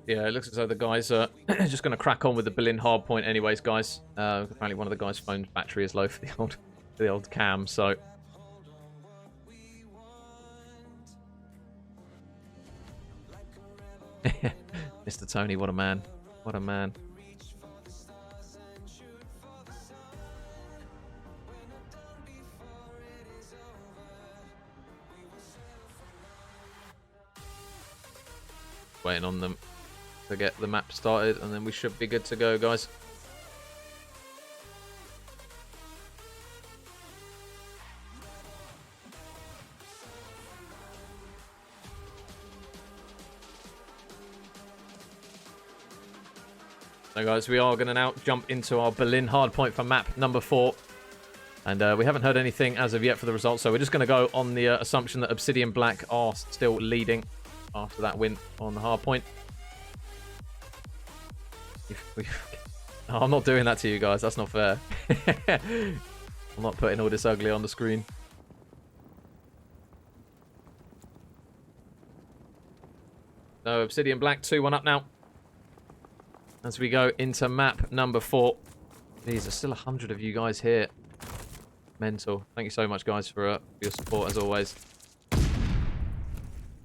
Yeah, it looks as though the guys are just going to crack on with the Berlin hardpoint anyways, guys. Apparently one of the guys' phone's battery is low for the old cam, so... Mr. Tony, what a man. What a man. Waiting on them to get the map started, and then we should be good to go, guys. So guys, we are going to now jump into our Berlin hardpoint for map number 4. And we haven't heard anything as of yet for the results, so we're just going to go on the assumption that Obsidian Black are still leading after that win on the hardpoint. Oh, I'm not doing that to you guys, that's not fair. I'm not putting all this ugly on the screen. So Obsidian Black 2-1 up now. As we go into map number 4. These are still 100 of you guys here. Mental. Thank you so much, guys, for your support, as always.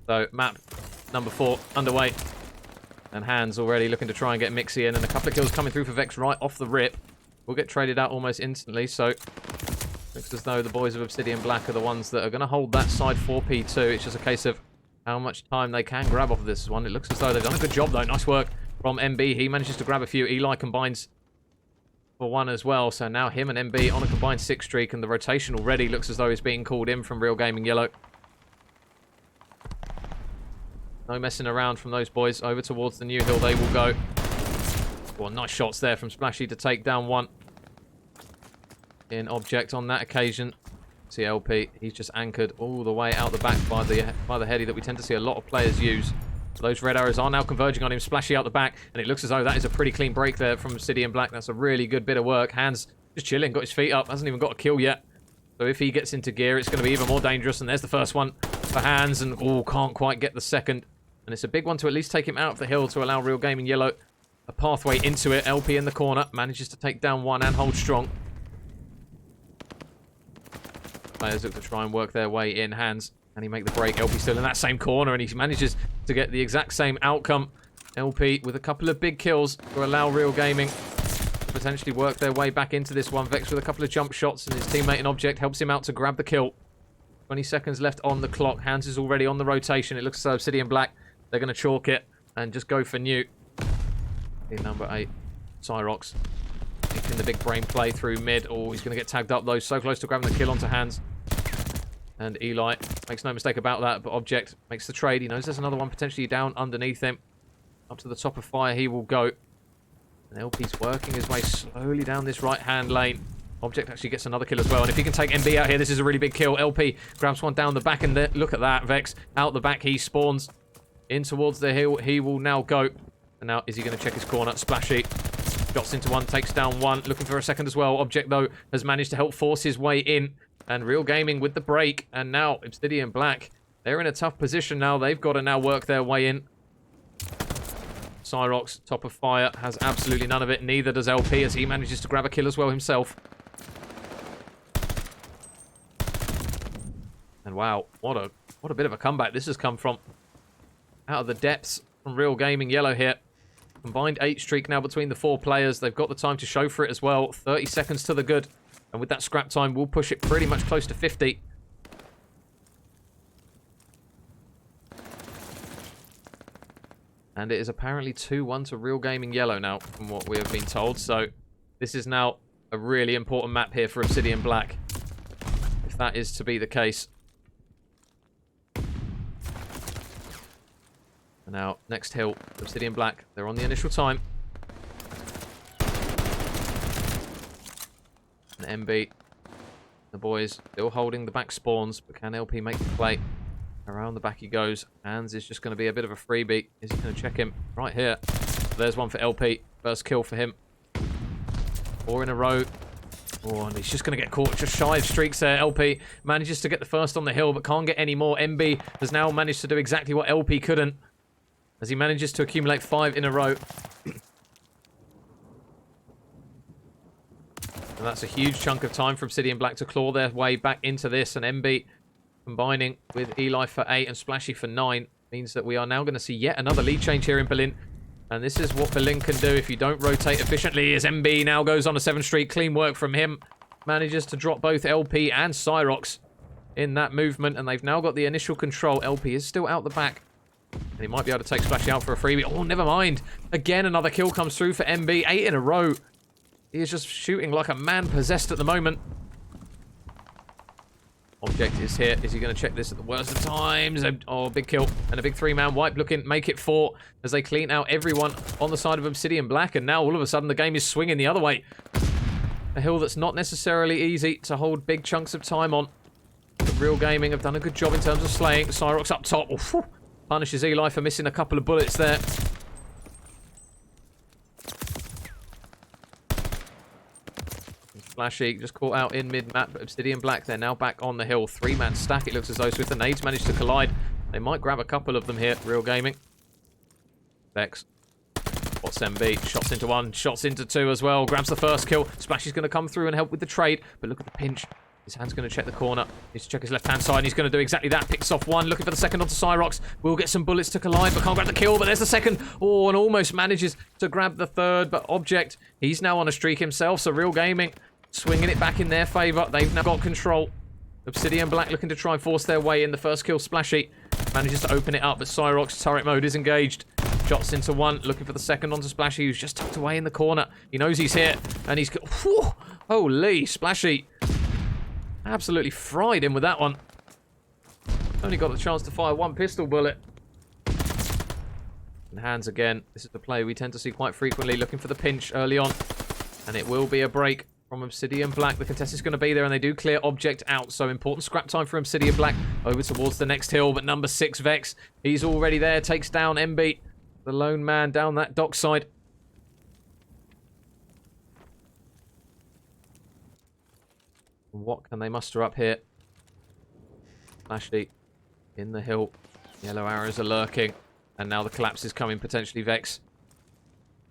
So, map number 4 underway. And Hans already looking to try and get Mixie in. And a couple of kills coming through for Vex right off the rip. We'll get traded out almost instantly. So, looks as though the boys of Obsidian Black are the ones that are going to hold that side 4P2. It's just a case of how much time they can grab off of this one. It looks as though they've done a good job, though. Nice work from MB. He manages to grab a few. Eli combines for 1 as well. So now him and MB on a combined 6 streak. And the rotation already looks as though it's being called in from Real Gaming Yellow. No messing around from those boys. Over towards the new hill they will go. Oh, nice shots there from Splashy to take down 1. In Object on that occasion. See LP, he's just anchored all the way out the back by the heady that we tend to see a lot of players use. Those red arrows are now converging on him. Splashy out the back, and it looks as though that is a pretty clean break there from Obsidian Black. That's a really good bit of work. Hans just chilling, got his feet up, hasn't even got a kill yet. So if he gets into gear, it's going to be even more dangerous. And there's the first one for Hans, and oh, can't quite get the second. And it's a big one to at least take him out of the hill to allow Real Gaming Yellow a pathway into it. LP in the corner, manages to take down 1 and hold strong. Players look to try and work their way in. Hans, can he make the break? LP still in that same corner, and he manages to get the exact same outcome. LP with a couple of big kills to allow Real Gaming to potentially work their way back into this one. Vex with a couple of jump shots, and his teammate in Object helps him out to grab the kill. 20 seconds left on the clock. Hans is already on the rotation. It looks as though Obsidian Black, they're going to chalk it and just go for New. In number 8, Cyrox making the big brain play through mid. Oh, he's going to get tagged up though. So close to grabbing the kill onto Hans. And Eli makes no mistake about that, but Object makes the trade. He knows there's another one potentially down underneath him. Up to the top of fire he will go. And LP's working his way slowly down this right-hand lane. Object actually gets another kill as well. And if he can take MB out here, this is a really big kill. LP grabs one down the back, and look at that. Vex out the back. He spawns in towards the hill. He will now go. And now, is he going to check his corner? Splashy shots into 1, takes down 1. Looking for a second as well. Object, though, has managed to help force his way in. And Real Gaming with the break. And now Obsidian Black, they're in a tough position now. They've got to now work their way in. Cyrox, top of fire, has absolutely none of it. Neither does LP, as he manages to grab a kill as well himself. And wow, what a bit of a comeback this has come from. Out of the depths from Real Gaming Yellow here. Combined 8 streak now between the 4 players. They've got the time to show for it as well. 30 seconds to the good. And with that scrap time, we'll push it pretty much close to 50. And it is apparently 2-1 to Real Gaming Yellow now, from what we have been told. So this is now a really important map here for Obsidian Black, if that is to be the case. And now, next hill, Obsidian Black. They're on the initial time. And MB, the boys, still holding the back spawns, but can LP make the play? Around the back he goes. Hans is just going to be a bit of a freebie. Is he going to check him? Right here. There's one for LP. First kill for him. 4 in a row. Oh, and he's just going to get caught just shy of streaks there. LP manages to get the first on the hill, but can't get any more. MB has now managed to do exactly what LP couldn't. as he manages to accumulate 5 in a row. And that's a huge chunk of time for Obsidian Black to claw their way back into this. And MB combining with Eli for 8 and Splashy for 9 means that we are now going to see yet another lead change here in Berlin. And this is what Berlin can do if you don't rotate efficiently, as MB now goes on a 7 streak. Clean work from him. Manages to drop both LP and Cyrox in that movement. And they've now got the initial control. LP is still out the back. And he might be able to take Splashy out for a freebie. Oh, never mind. Again, another kill comes through for MB. 8 in a row. He is just shooting like a man possessed at the moment. Object is here. Is he going to check this at the worst of times? Oh, big kill. And a big 3-man wipe looking. Make it 4 as they clean out everyone on the side of Obsidian Black. And now all of a sudden the game is swinging the other way. A hill that's not necessarily easy to hold big chunks of time on. But Real Gaming have done a good job in terms of slaying. Cyrox up top. Oof, punishes Eli for missing a couple of bullets there. Splashy just caught out in mid-map, but Obsidian Black, they're now back on the hill. 3-man stack, it looks as though Swift and Nades managed to collide. They might grab a couple of them here, Real Gaming. Vex. What's MB? Shots into 1, shots into 2 as well. Grabs the first kill. Splashy's going to come through and help with the trade, but look at the pinch. His hand's going to check the corner. Needs to check his left-hand side, and he's going to do exactly that. Picks off 1, looking for the second onto Cyrox. Will get some bullets to collide, but can't grab the kill. But there's the second. Oh, and almost manages to grab the third. But Object, he's now on a streak himself, so Real Gaming swinging it back in their favour. They've now got control. Obsidian Black looking to try and force their way in. The first kill, Splashy, manages to open it up, but Cyrox turret mode is engaged. Shots into 1, looking for the second onto Splashy, who's just tucked away in the corner. He knows he's here, and he's got... Whew, holy, Splashy absolutely fried him with that one. Only got the chance to fire 1 pistol bullet. And hands again. This is the play we tend to see quite frequently, looking for the pinch early on. And it will be a break from Obsidian Black. The contest is going to be there, and they do clear Object out. So important scrap time for Obsidian Black. Over towards the next hill, but number 6, Vex, he's already there. Takes down MB, the lone man down that dockside. What can they muster up here? Flashy in the hill. Yellow arrows are lurking. And now the collapse is coming, potentially Vex.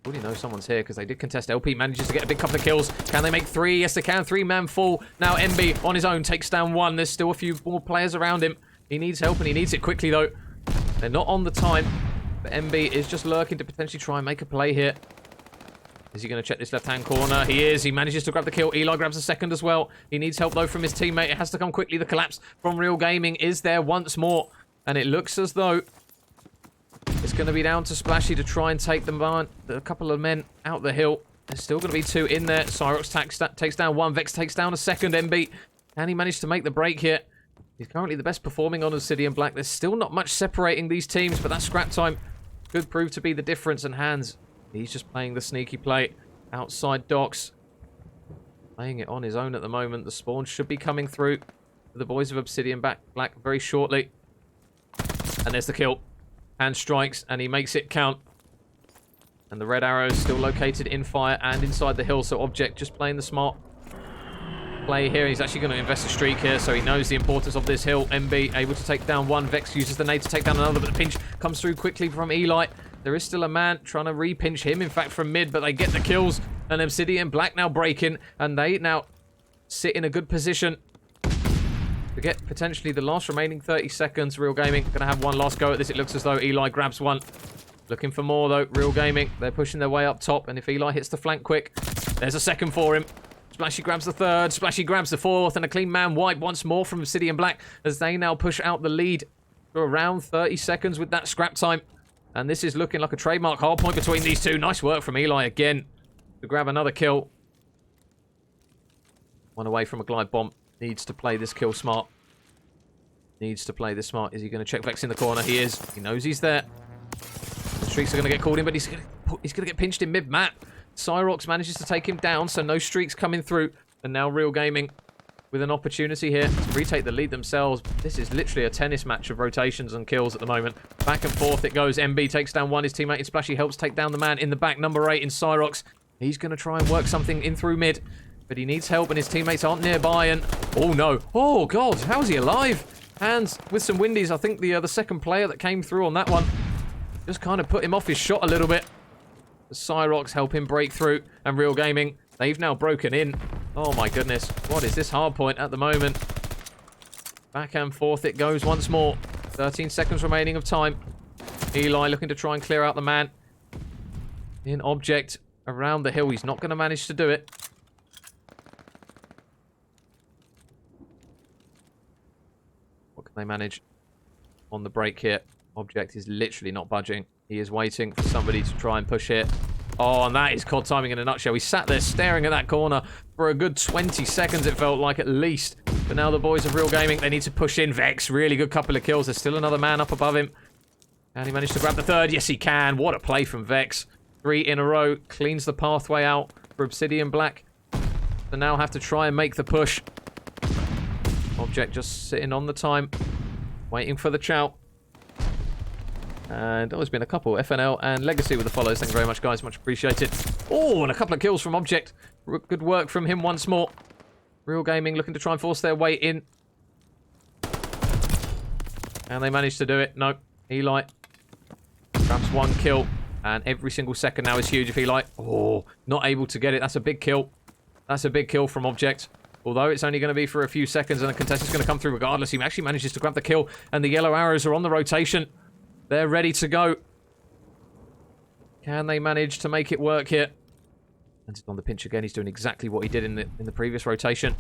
Already know someone's here because they did contest. LP manages to get a big couple of kills. Can they make 3? Yes, they can. 3-man fall. Now MB on his own takes down 1. There's still a few more players around him. He needs help, and he needs it quickly, though. They're not on the time. But MB is just lurking to potentially try and make a play here. Is he going to check this left-hand corner? He is. He manages to grab the kill. Eli grabs a second as well. He needs help, though, from his teammate. It has to come quickly. The collapse from Real Gaming is there once more. And it looks as though it's going to be down to Splashy to try and take a couple of men out the hill. There's still going to be 2 in there. Cyrox takes down 1. Vex takes down a second. MB. Can he manage to make the break here? He's currently the best performing on Obsidian Black. There's still not much separating these teams, but that scrap time could prove to be the difference. And Hands, he's just playing the sneaky play outside docks. Playing it on his own at the moment. The spawn should be coming through for the boys of Obsidian Black very shortly. And there's the kill. Hand strikes, and he makes it count. And the red arrow is still located in fire and inside the hill. So Object just playing the smart play here. He's actually going to invest a streak here, so he knows the importance of this hill. MB able to take down 1. Vex uses the nade to take down another, but the pinch comes through quickly from Eli. There is still a man trying to re-pinch him, in fact, from mid, but they get the kills. And Obsidian Black now breaking, and they now sit in a good position to get potentially the last remaining 30 seconds. Real Gaming going to have one last go at this. It looks as though Eli grabs 1. Looking for more, though. Real Gaming, they're pushing their way up top, and if Eli hits the flank quick, there's a second for him. Splashy grabs the 3rd, Splashy grabs the 4th, and a clean man wipe once more from Obsidian Black as they now push out the lead for around 30 seconds with that scrap time. And this is looking like a trademark hardpoint between these two. Nice work from Eli again to grab another kill. 1 away from a glide bomb. Needs to play this kill smart. Needs to play this smart. Is he going to check Vex in the corner? He is. He knows he's there. The streaks are going to get called in, but he's going to get pinched in mid-map. Cyrox manages to take him down, so no streaks coming through. And now Real Gaming with an opportunity here to retake the lead themselves. This is literally a tennis match of rotations and kills at the moment. Back and forth it goes. MB takes down 1. His teammate in Splashy helps take down the man in the back. Number 8 in Cyrox. He's going to try and work something in through mid. But he needs help and his teammates aren't nearby. And oh no. Oh God. How is he alive? Hands with some windies. I think the second player that came through on that one. just kind of put him off his shot a little bit. The Cyrox help him break through, and Real Gaming, they've now broken in. Oh my goodness, what is this hard point at the moment? Back and forth it goes once more. 13 seconds remaining of time. Eli looking to try and clear out the man. In Object around the hill. He's not going to manage to do it. What can they manage on the break here? Object is literally not budging. He is waiting for somebody to try and push it. Oh, and that is COD timing in a nutshell. He sat there staring at that corner for a good 20 seconds, it felt like, at least. But now the boys of Real Gaming, they need to push in. Vex, really good couple of kills. There's still another man up above him. Can he manage to grab the third? Yes, he can. What a play from Vex. 3 in a row. Cleans the pathway out for Obsidian Black. So now have to try and make the push. Object just sitting on the time. Waiting for the chow. And there's been a couple. FNL and Legacy with the follows. Thank you very much, guys. Much appreciated. Oh, and a couple of kills from Object. Good work from him once more. Real Gaming looking to try and force their way in. And they managed to do it. No. Eli grabs 1 kill. And every single second now is huge if Eli... Oh, not able to get it. That's a big kill. That's a big kill from Object. Although it's only going to be for a few seconds and the contestant's going to come through regardless. He actually manages to grab the kill. And the yellow arrows are on the rotation. They're ready to go. Can they manage to make it work here? And it's on the pinch again. He's doing exactly what he did in the previous rotation.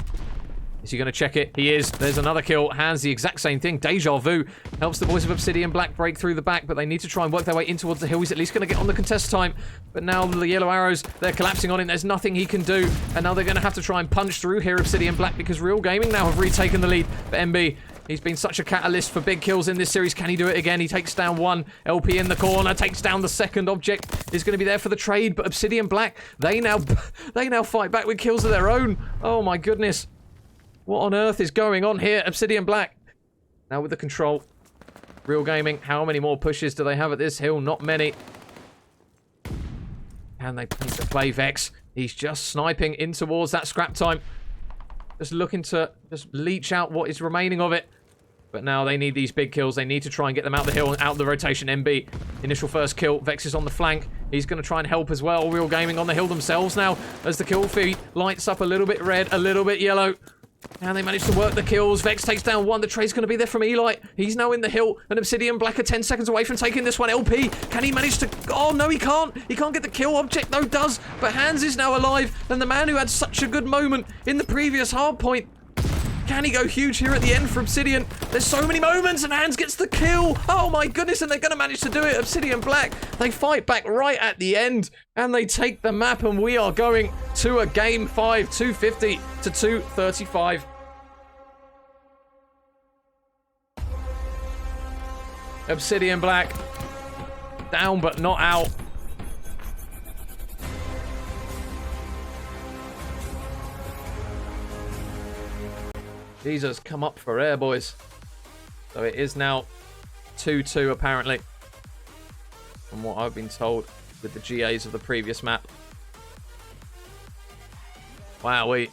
Is he going to check it? He is. There's another kill. Hands the exact same thing. Deja Vu helps the boys of Obsidian Black break through the back, but they need to try and work their way in towards the hill. He's at least going to get on the contest time. But now the yellow arrows, they're collapsing on him. There's nothing he can do. And now they're going to have to try and punch through here, Obsidian Black, because Real Gaming now have retaken the lead. But MB, he's been such a catalyst for big kills in this series. Can he do it again? He takes down 1. LP in the corner, takes down the second. Object is going to be there for the trade, but Obsidian Black, they now fight back with kills of their own. Oh my goodness. What on earth is going on here? Obsidian Black. Now with the control. Real Gaming, how many more pushes do they have at this hill? Not many. Can they paint the play? Vex, he's just sniping in towards that scrap time. Just looking to just leech out what is remaining of it. But now they need these big kills. They need to try and get them out the hill and out the rotation. MB, initial first kill. Vex is on the flank. He's going to try and help as well. Real Gaming on the hill themselves now as the kill feed lights up a little bit red, a little bit yellow. And they manage to work the kills. Vex takes down 1. The trade's going to be there from Eli. He's now in the hill. And Obsidian Black are 10 seconds away from taking this one. LP, can he manage to... Oh, no, he can't. He can't get the kill. Object, though, does. But Hands is now alive. And the man who had such a good moment in the previous hard point. Can he go huge here at the end for Obsidian? There's so many moments, and Hands gets the kill. Oh, my goodness, and they're going to manage to do it. Obsidian Black, they fight back right at the end, and they take the map, and we are going to a Game 5, 250 to 235. Obsidian Black, down but not out. Jesus, come up for air, boys. So it is now 2-2, apparently. From what I've been told with the GAs of the previous map. Wowee.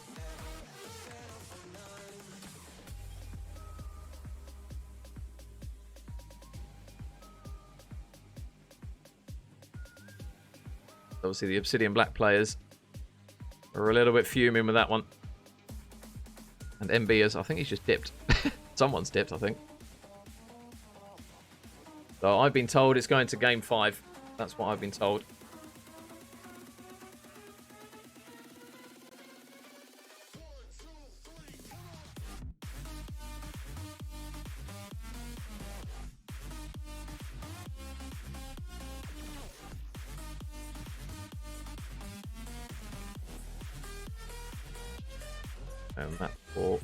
Obviously, the Obsidian Black players are a little bit fuming with that one. And MB is, I think he's just dipped. Someone's dipped, I think. So I've been told it's going to Game 5. That's what I've been told. And that's for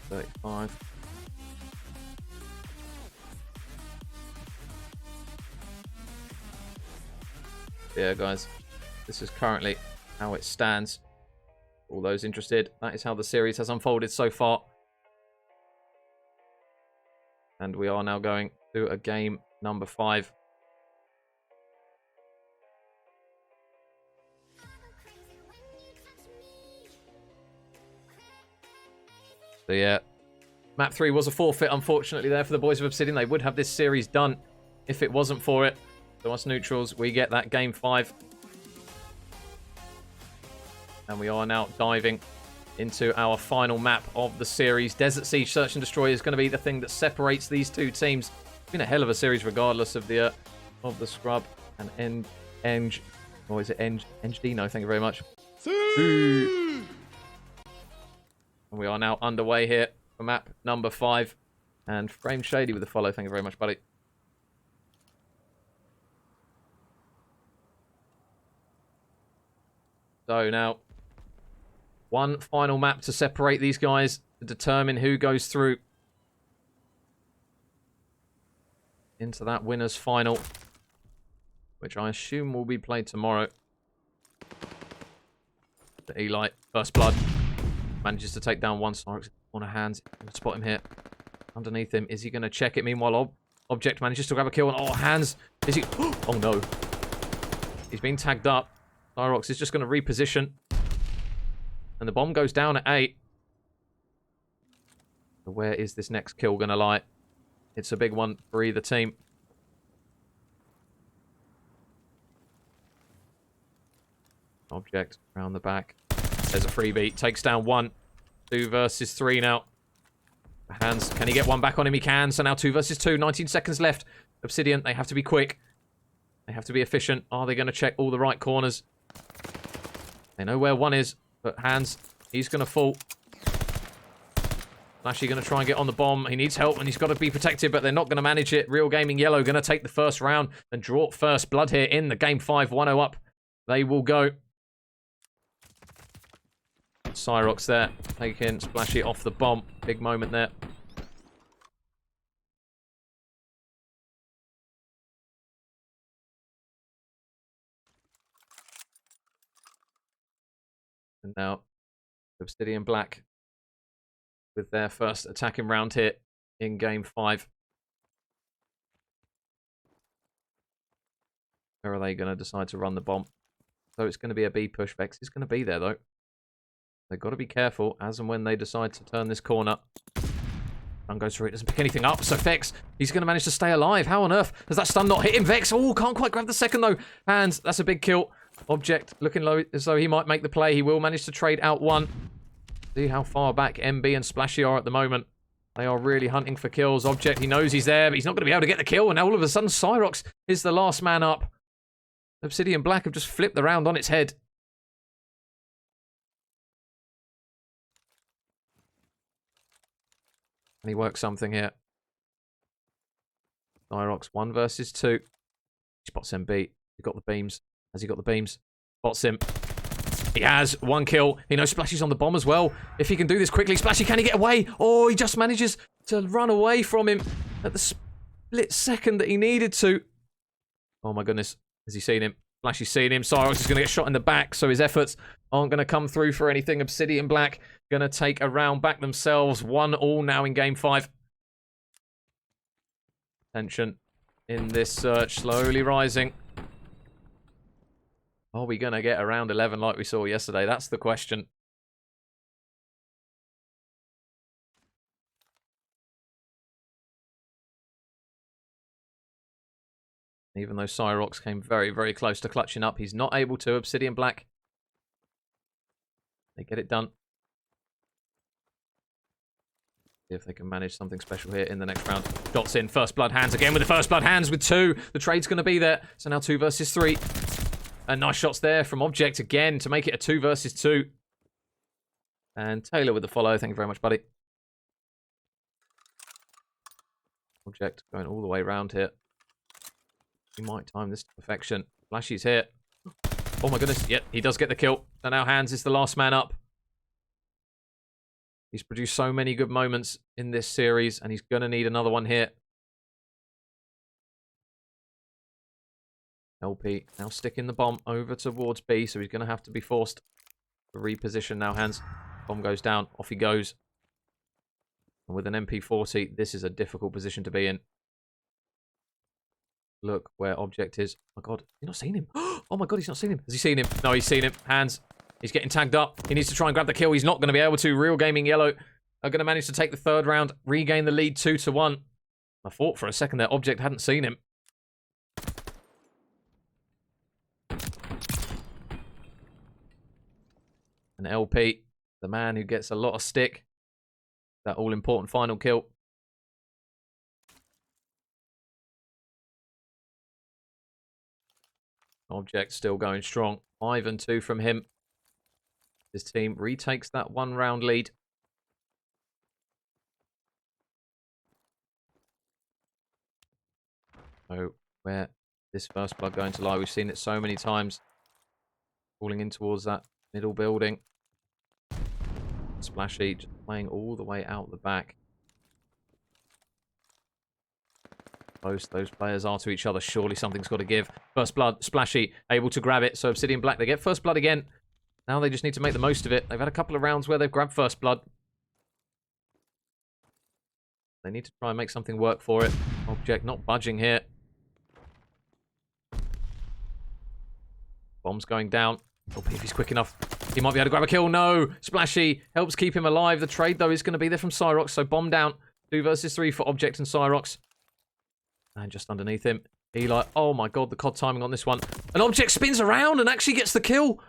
35. Yeah, guys, this is currently how it stands. All those interested, that is how the series has unfolded so far. And we are now going to a game number 5. So yeah, Map 3 was a forfeit, unfortunately, there for the boys of Obsidian. They would have this series done if it wasn't for it. So us neutrals, we get that game 5. And we are now diving into our final map of the series. Desert Siege Search and Destroy is going to be the thing that separates these two teams. It's been a hell of a series regardless of the scrub and Eng. Or is it Engdino? Thank you very much. And we are now underway here for map number 5. And Frame Shady with the follow. Thank you very much, buddy. So now, one final map to separate these guys to determine who goes through into that winner's final, which I assume will be played tomorrow. The Eli, first blood, manages to take down one Cyrox on a hands. Spot him here. Underneath him, is he going to check it? Meanwhile, Object manages to grab a kill. And, oh, hands. Is he? Oh, no. He's been tagged up. Cyrox is just going to reposition. And the bomb goes down at 8. So where is this next kill going to lie? It's a big one for either team. Object around the back. There's a freebie. Takes down 1. 2 versus 3 now. Hands. Can he get one back on him? He can. So now 2 versus 2. 19 seconds left. Obsidian, they have to be quick. They have to be efficient. Are they going to check all the right corners? They know where 1 is. But Hands, he's going to fall. Flashy going to try and get on the bomb. He needs help and he's got to be protected, but they're not going to manage it. Real Gaming Yellow going to take the first round and draw first blood here in the game 5. 1-0 up. They will go. Cyrox there, taking Splashy off the bomb. Big moment there. And now, Obsidian Black with their first attacking round here in game 5. Where are they going to decide to run the bomb? So it's going to be a B push. Vex is going to be there, though. They've got to be careful as and when they decide to turn this corner. Stun goes through it, doesn't pick anything up. So Vex, he's going to manage to stay alive. How on earth has that stun not hit him? Vex, oh, can't quite grab the second, though. Hands, that's a big kill. Object looking low as though he might make the play. He will manage to trade out 1. See how far back MB and Splashy are at the moment. They are really hunting for kills. Object, he knows he's there, but he's not going to be able to get the kill. And now all of a sudden, Cyrox is the last man up. Obsidian Black have just flipped the round on its head. And he works something here. Cyrox 1 versus 2. He spots MB. He got the beams. Has he got the beams? Spots him. He has 1 kill. He knows Splashy's on the bomb as well. If he can do this quickly, Splashy, can he get away? Oh, he just manages to run away from him at the split second that he needed to. Oh my goodness. Has he seen him? Splashy's seen him. Cyrox is going to get shot in the back, so his efforts aren't going to come through for anything. Obsidian Black going to take a round back themselves. 1-1 now in game 5. Tension in this search slowly rising. Are we going to get around 11 like we saw yesterday? That's the question. Even though Cyrox came very, very close to clutching up, he's not able to. Obsidian Black. They get it done. See if they can manage something special here in the next round. Shots in. First blood. Hands again with the first blood. Hands with 2. The trade's going to be there. So now 2 versus 3. And nice shots there from Object again to make it a 2 versus 2. And Taylor with the follow. Thank you very much, buddy. Object going all the way around here. He might time this to perfection. Flashy's here. Oh my goodness. Yep, he does get the kill. So now Hands is the last man up. He's produced so many good moments in this series, and he's going to need another one here. LP now sticking the bomb over towards B, so he's going to have to be forced to reposition now. Hands. Bomb goes down. Off he goes. And with an MP40, this is a difficult position to be in. Look where Object is. Oh my god, he's not seen him. Oh my god, he's not seen him. Has he seen him? No, he's seen him. Hands. He's getting tagged up. He needs to try and grab the kill. He's not going to be able to. Real Gaming Yellow are going to manage to take the third round, regain the lead 2-1. I thought for a second that Object hadn't seen him. And LP, the man who gets a lot of stick. That all-important final kill. Object still going strong. 5-2 from him. His team retakes that 1-round lead. So, where this first blood going to lie? We've seen it so many times. Falling in towards that middle building. Splashy just playing all the way out the back. Close those players are to each other. Surely something's got to give. First blood, Splashy able to grab it. So Obsidian Black, they get first blood again. Now they just need to make the most of it. They've had a couple of rounds where they've grabbed first blood. They need to try and make something work for it. Object not budging here. Bomb's going down. Oh, if he's quick enough, he might be able to grab a kill. No! Splashy helps keep him alive. The trade, though, is going to be there from Cyrox. So bomb down. 2 versus 3 for Object and Cyrox. And just underneath him, Eli. Oh, my God, the COD timing on this one. An Object spins around and actually gets the kill.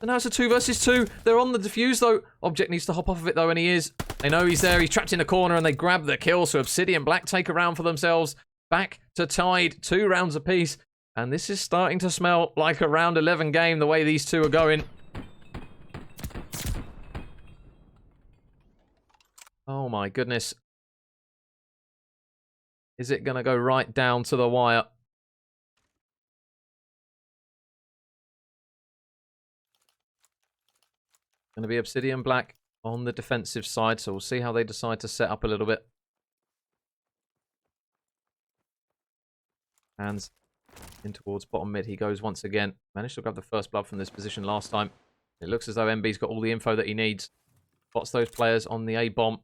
And now it's a 2 versus 2. They're on the defuse, though. Object needs to hop off of it, though, and he is. They know he's there. He's trapped in the corner, and they grab the kill. So Obsidian Black take a round for themselves. Back to tied. 2 rounds apiece. And this is starting to smell like a round 11 game, the way these two are going. Oh, my goodness. Is it going to go right down to the wire? Going to be Obsidian Black on the defensive side, so we'll see how they decide to set up a little bit. Hands in towards bottom mid. He goes once again. Managed to grab the first blood from this position last time. It looks as though MB's got all the info that he needs. Spots those players on the A-bomb.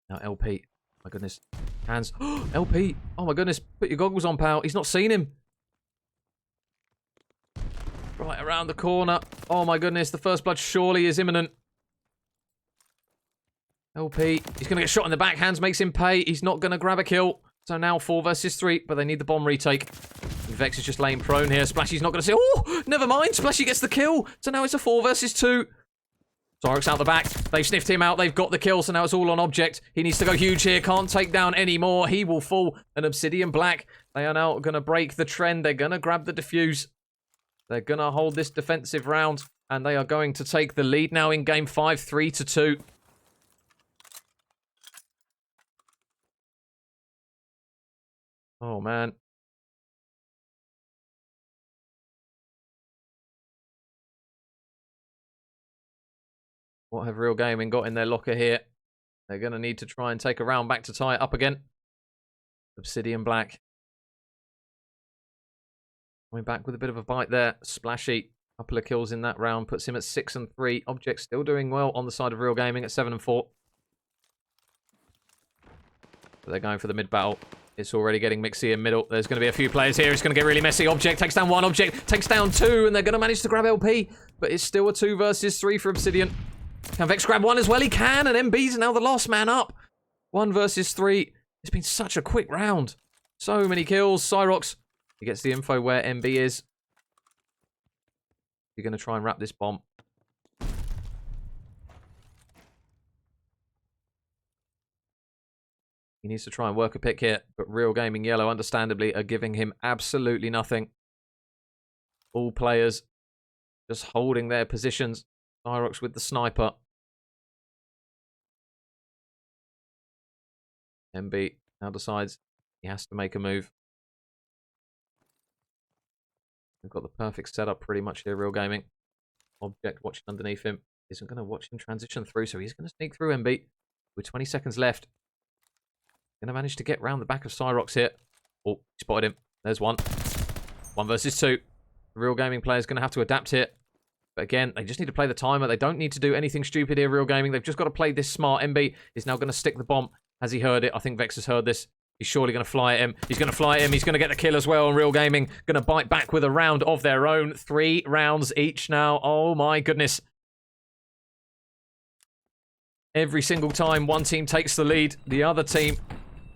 Now LP. My goodness. Hands. LP. Oh my goodness. Put your goggles on, pal. He's not seen him. Right around the corner. Oh my goodness. The first blood surely is imminent. LP. He's going to get shot in the back. Hands makes him pay. He's not going to grab a kill. So now 4 versus 3, but they need the bomb retake. Vex is just laying prone here. Splashy's not going to say, oh, never mind. Splashy gets the kill. So now it's a 4 versus 2. Cyrox out the back. They've sniffed him out. They've got the kill. So now it's all on Object. He needs to go huge here. Can't take down any more. He will fall. And Obsidian Black, they are now going to break the trend. They're going to grab the defuse. They're going to hold this defensive round. And they are going to take the lead now in game 5, 3-2. Oh, man. What have Real Gaming got in their locker here? They're going to need to try and take a round back to tie it up again. Obsidian Black. Coming back with a bit of a bite there. Splashy. Couple of kills in that round. Puts him at 6-3. Object still doing well on the side of Real Gaming at 7-4. But they're going for the mid battle. It's already getting mixy in middle. There's going to be a few players here. It's going to get really messy. Object takes down 1. Object takes down 2. And they're going to manage to grab LP. But it's still a 2 versus 3 for Obsidian. Can Vex grab 1 as well? He can. And MB's now the last man up. 1 versus 3. It's been such a quick round. So many kills. Cyrox. He gets the info where MB is. You're going to try and wrap this bomb. He needs to try and work a pick here, but Real Gaming Yellow, understandably, are giving him absolutely nothing. All players just holding their positions. Cyrox with the sniper. MB now decides he has to make a move. We've got the perfect setup pretty much here, Real Gaming. Object watching underneath him. Isn't going to watch him transition through, so he's going to sneak through MB with 20 seconds left. Going to manage to get round the back of Cyrox here. Oh, spotted him. There's 1. 1 versus 2. The Real Gaming player is going to have to adapt here. But again, they just need to play the timer. They don't need to do anything stupid here, Real Gaming. They've just got to play this smart. MB is now going to stick the bomb. Has he heard it? I think Vex has heard this. He's surely going to fly at him. He's going to fly at him. He's going to get the kill as well. And Real Gaming going to bite back with a round of their own. 3 rounds each now. Oh my goodness. Every single time one team takes the lead, the other team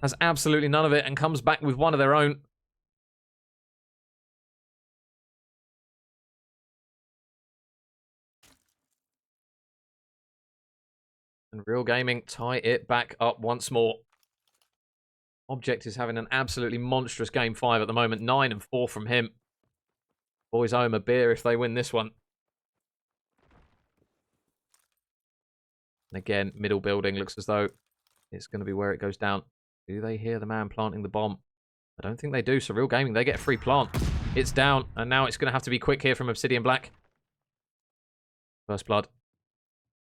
has absolutely none of it and comes back with one of their own. And Real Gaming tie it back up once more. Object is having an absolutely monstrous Game 5 at the moment. 9 and 4 from him. Boys owe him a beer if they win this one. And again, middle building looks as though it's going to be where it goes down. Do they hear the man planting the bomb? I don't think they do. So Real Gaming, they get a free plant. It's down. And now it's going to have to be quick here from Obsidian Black. First blood.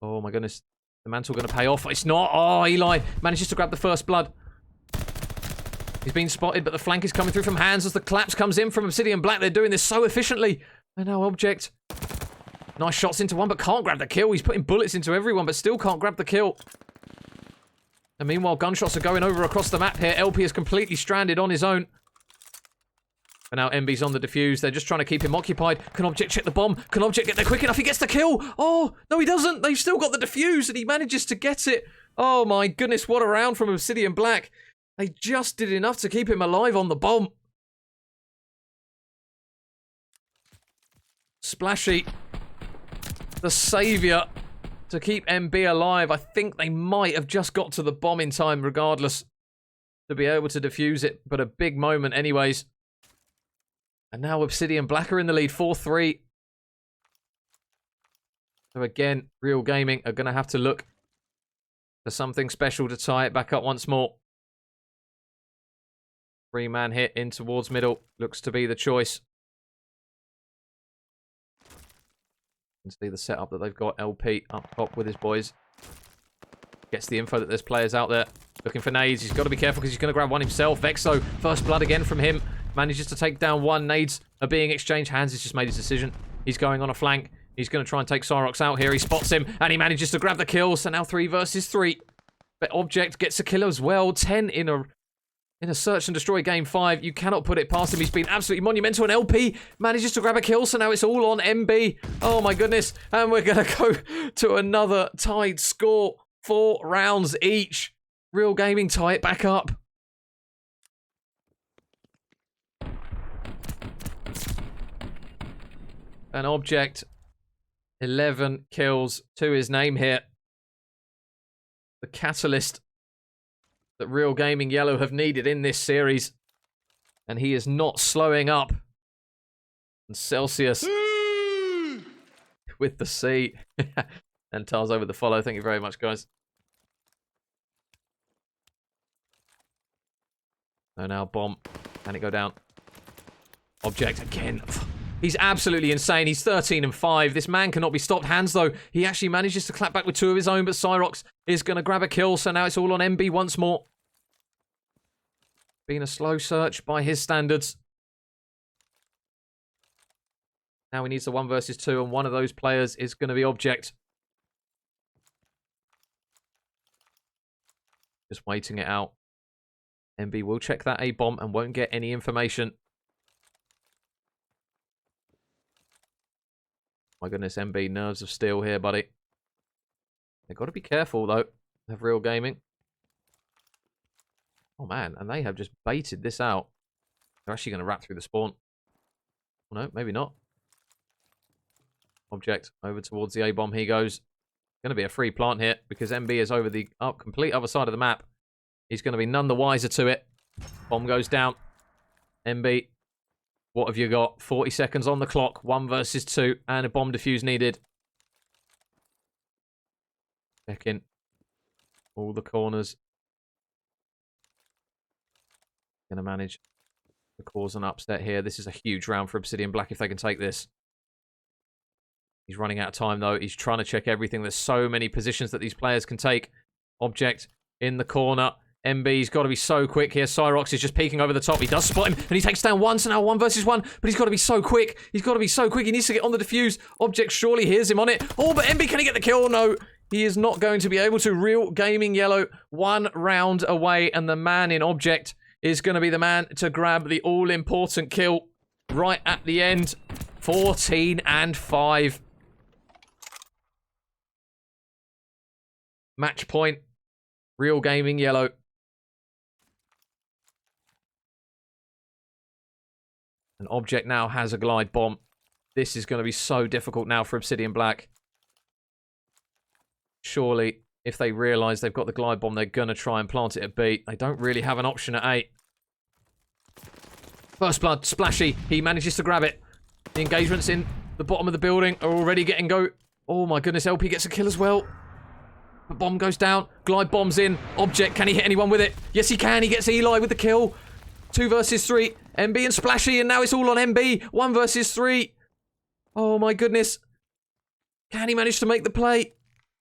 Oh my goodness. The mantle going to pay off. It's not. Oh, Eli manages to grab the first blood. He's been spotted, but the flank is coming through from Hands as the collapse comes in from Obsidian Black. They're doing this so efficiently. And now Object. Nice shots into one, but can't grab the kill. He's putting bullets into everyone, but still can't grab the kill. And meanwhile, gunshots are going over across the map here. LP is completely stranded on his own. And now MB's on the defuse. They're just trying to keep him occupied. Can Object check the bomb? Can Object get there quick enough? He gets the kill. Oh, no, he doesn't. They've still got the defuse, and he manages to get it. Oh, my goodness. What a round from Obsidian Black. They just did enough to keep him alive on the bomb. Splashy, the saviour to keep MB alive. I think they might have just got to the bomb in time regardless to be able to defuse it, but a big moment anyways. And now Obsidian Black are in the lead, 4-3. So again, Real Gaming are going to have to look for something special to tie it back up once more. 3-man hit in towards middle. Looks to be the choice. You can see the setup that they've got. LP up top with his boys. Gets the info that there's players out there. Looking for nades. He's got to be careful because he's going to grab one himself. Vexo, first blood again from him. Manages to take down one. Nades are being exchanged. Hands has just made his decision. He's going on a flank. He's going to try and take Cyrox out here. He spots him and he manages to grab the kill. So now 3 versus 3. But Object gets a kill as well. 10 in a search and destroy Game 5. You cannot put it past him. He's been absolutely monumental. And LP manages to grab a kill. So now it's all on MB. Oh my goodness. And we're going to go to another tied score. 4 rounds each. Real Gaming tie it back up. An Object. 11 kills to his name here. The catalyst that Real Gaming Yellow have needed in this series. And he is not slowing up. And Celsius with the C. And Tars over the follow. Thank you very much, guys. So now bomb. Can it go down? Object again. He's absolutely insane. He's 13 and 5. This man cannot be stopped. Hands, though, he actually manages to clap back with 2 of his own, but Cyrox is going to grab a kill, so now it's all on MB once more. Been a slow search by his standards. Now he needs the 1 versus 2, and one of those players is going to be Object. Just waiting it out. MB will check that A-bomb and won't get any information. My goodness, MB, nerves of steel here, buddy. They've got to be careful, though, of Real Gaming. Oh, man, and they have just baited this out. They're actually going to rat through the spawn. Oh, no, maybe not. Object over towards the A-bomb he goes. Going to be a free plant here because MB is over the complete other side of the map. He's going to be none the wiser to it. Bomb goes down. MB, what have you got? 40 seconds on the clock. 1 versus 2 and a bomb defuse needed. Checking all the corners. Going to manage to cause an upset here. This is a huge round for Obsidian Black if they can take this. He's running out of time, though. He's trying to check everything. There's so many positions that these players can take. Object in the corner. MB's got to be so quick here. Cyrox is just peeking over the top. He does spot him, and he takes down one. So now 1 versus 1, but he's got to be so quick. He's got to be so quick. He needs to get on the defuse. Object surely hears him on it. Oh, but MB, can he get the kill? No, he is not going to be able to. Real Gaming Yellow 1 round away, and the man in Object is going to be the man to grab the all-important kill right at the end. 14 and 5. Match point. Real Gaming yellow. An Object now has a glide bomb. This is going to be so difficult now for Obsidian Black. Surely, if they realise they've got the glide bomb, they're going to try and plant it at B. They don't really have an option at A. First blood, Splashy. He manages to grab it. The engagements in the bottom of the building are already getting go. Oh my goodness, LP gets a kill as well. The bomb goes down. Glide bomb's in. Object, can he hit anyone with it? Yes, he can. He gets Eli with the kill. 2 versus 3. MB and Splashy, and now it's all on MB. 1 versus 3. Oh my goodness. Can he manage to make the play?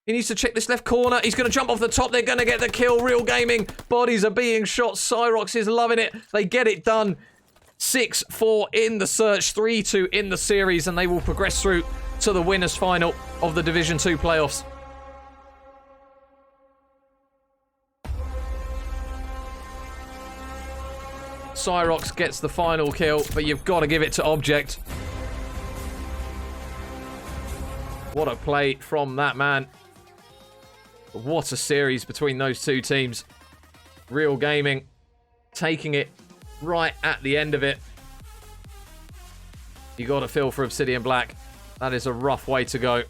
He needs to check this left corner. He's going to jump off the top. They're going to get the kill. Real Gaming. Bodies are being shot. Cyrox is loving it. They get it done. 6-4 in the search. 3-2 in the series. And they will progress through to the winners' final of the Division 2 playoffs. Cyrox gets the final kill, but you've got to give it to Object. What a play from that man. What a series between those two teams. Real Gaming taking it right at the end of it. You got to feel for Obsidian Black. That is a rough way to go.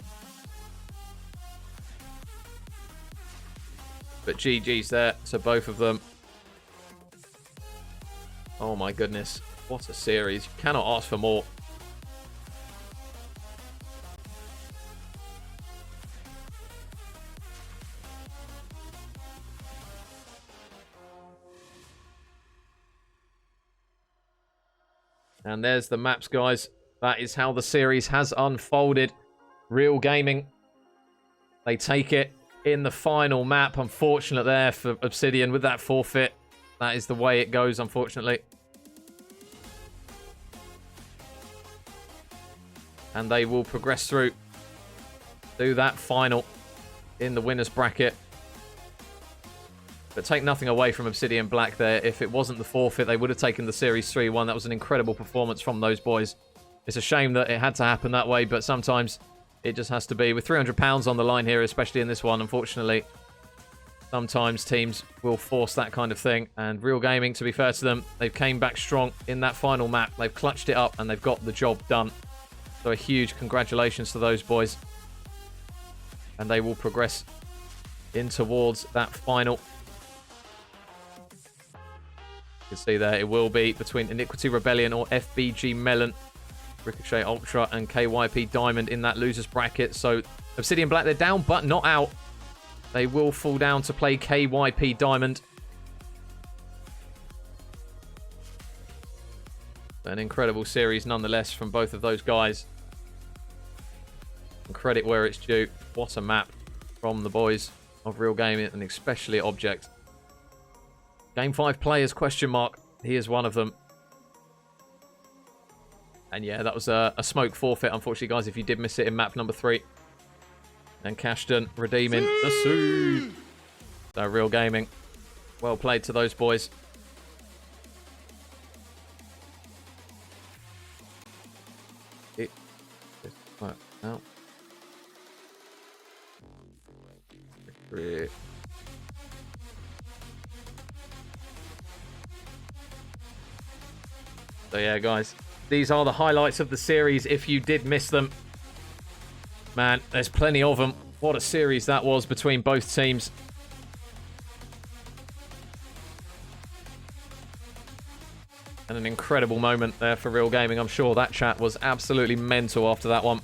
But GG's there to both of them. Oh my goodness. What a series. You cannot ask for more. And there's the maps, guys. That is how the series has unfolded. Real Gaming. They take it in the final map. Unfortunate there for Obsidian with that forfeit. That is the way it goes, unfortunately. And they will progress through to that final in the winner's bracket. But take nothing away from Obsidian Black there. If it wasn't the forfeit, they would have taken the series 3-1. That was an incredible performance from those boys. It's a shame that it had to happen that way, but sometimes it just has to be. With £300 on the line here, especially in this one, unfortunately, sometimes teams will force that kind of thing. And Real Gaming, to be fair to them, they've came back strong in that final map. They've clutched it up and they've got the job done. So a huge congratulations to those boys. And they will progress in towards that final. You can see there, it will be between Iniquity Rebellion or FBG Melon, Ricochet Ultra and KYP Diamond in that losers bracket. So Obsidian Black, they're down but not out. They will fall down to play KYP Diamond. An incredible series nonetheless from both of those guys. And credit where it's due. What a map from the boys of Real Gaming and especially Object. Game 5 players, question mark. He is one of them. And yeah, that was a smoke forfeit, unfortunately, guys, if you did miss it in map number 3. And Cashton redeeming the suit. So Real Gaming. Well played to those boys. It just worked out. Victory. So yeah, guys, these are the highlights of the series if you did miss them. Man, there's plenty of them. What a series that was between both teams. And an incredible moment there for Real Gaming. I'm sure that chat was absolutely mental after that one.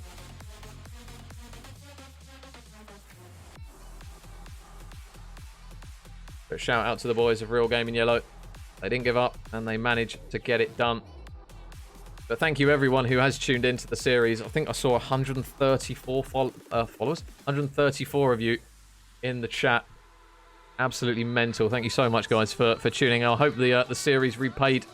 But shout out to the boys of Real Gaming Yellow. They didn't give up and they managed to get it done. But thank you everyone who has tuned into the series. I think I saw 134 followers. 134 of you in the chat. Absolutely mental. Thank you so much, guys, for tuning in. I hope the series repaid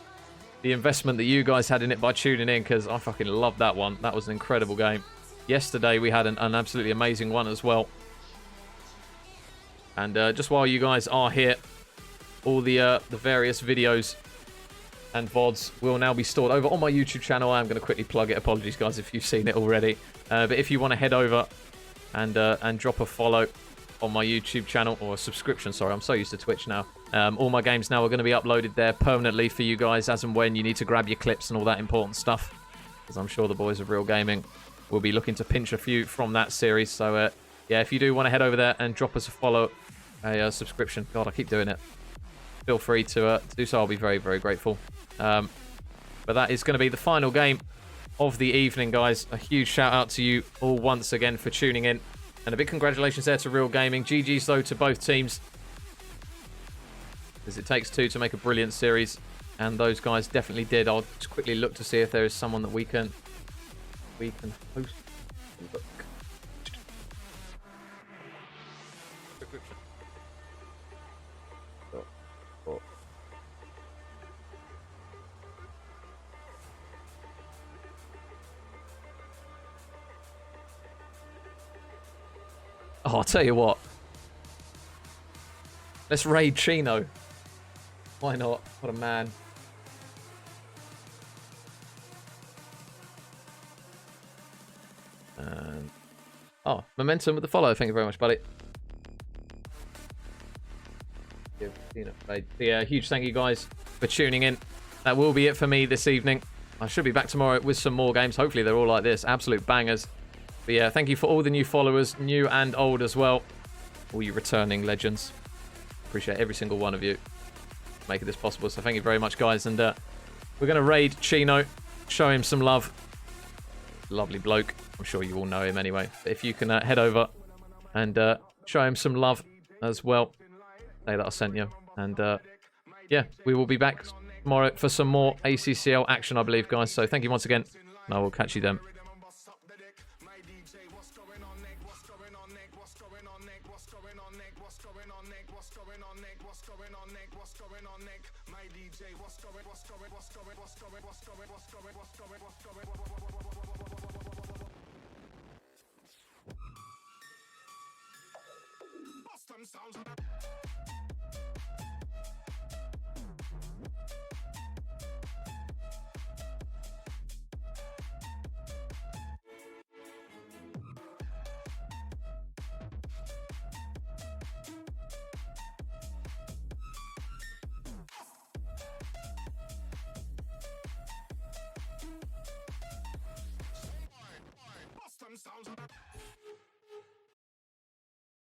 the investment that you guys had in it by tuning in, because I fucking loved that one. That was an incredible game. Yesterday we had an absolutely amazing one as well. And just while you guys are here, all the various videos and VODs will now be stored over on my YouTube channel. I'm going to quickly plug it. Apologies, guys, if you've seen it already. But if you want to head over and drop a follow on my YouTube channel, or a subscription, sorry, I'm so used to Twitch now. All my games now are going to be uploaded there permanently for you guys as and when you need to grab your clips and all that important stuff, because I'm sure the boys of Real Gaming will be looking to pinch a few from that series. So yeah, if you do want to head over there and drop us a follow, a subscription, God, I keep doing it, feel free to do so. I'll be very, very grateful. But that is going to be the final game of the evening, guys. A huge shout out to you all once again for tuning in, and a big congratulations there to Real Gaming. GG's though to both teams, because it takes two to make a brilliant series, and those guys definitely did. I'll just quickly look to see if there is someone that we can host. Look. Oh, I'll tell you what. Let's raid Chino. Why not? What a man. And oh, Momentum with the follow. Thank you very much, buddy. Yeah, huge thank you guys for tuning in. That will be it for me this evening. I should be back tomorrow with some more games. Hopefully they're all like this. Absolute bangers. But yeah, thank you for all the new followers, new and old as well. All you returning legends. Appreciate every single one of you making this possible. So thank you very much, guys. And we're going to raid Chino, show him some love. Lovely bloke. I'm sure you all know him anyway. But if you can head over and show him some love as well. Say that I sent you. And yeah, we will be back tomorrow for some more ACCL action, I believe, guys. So thank you once again, and I will catch you then. Sounds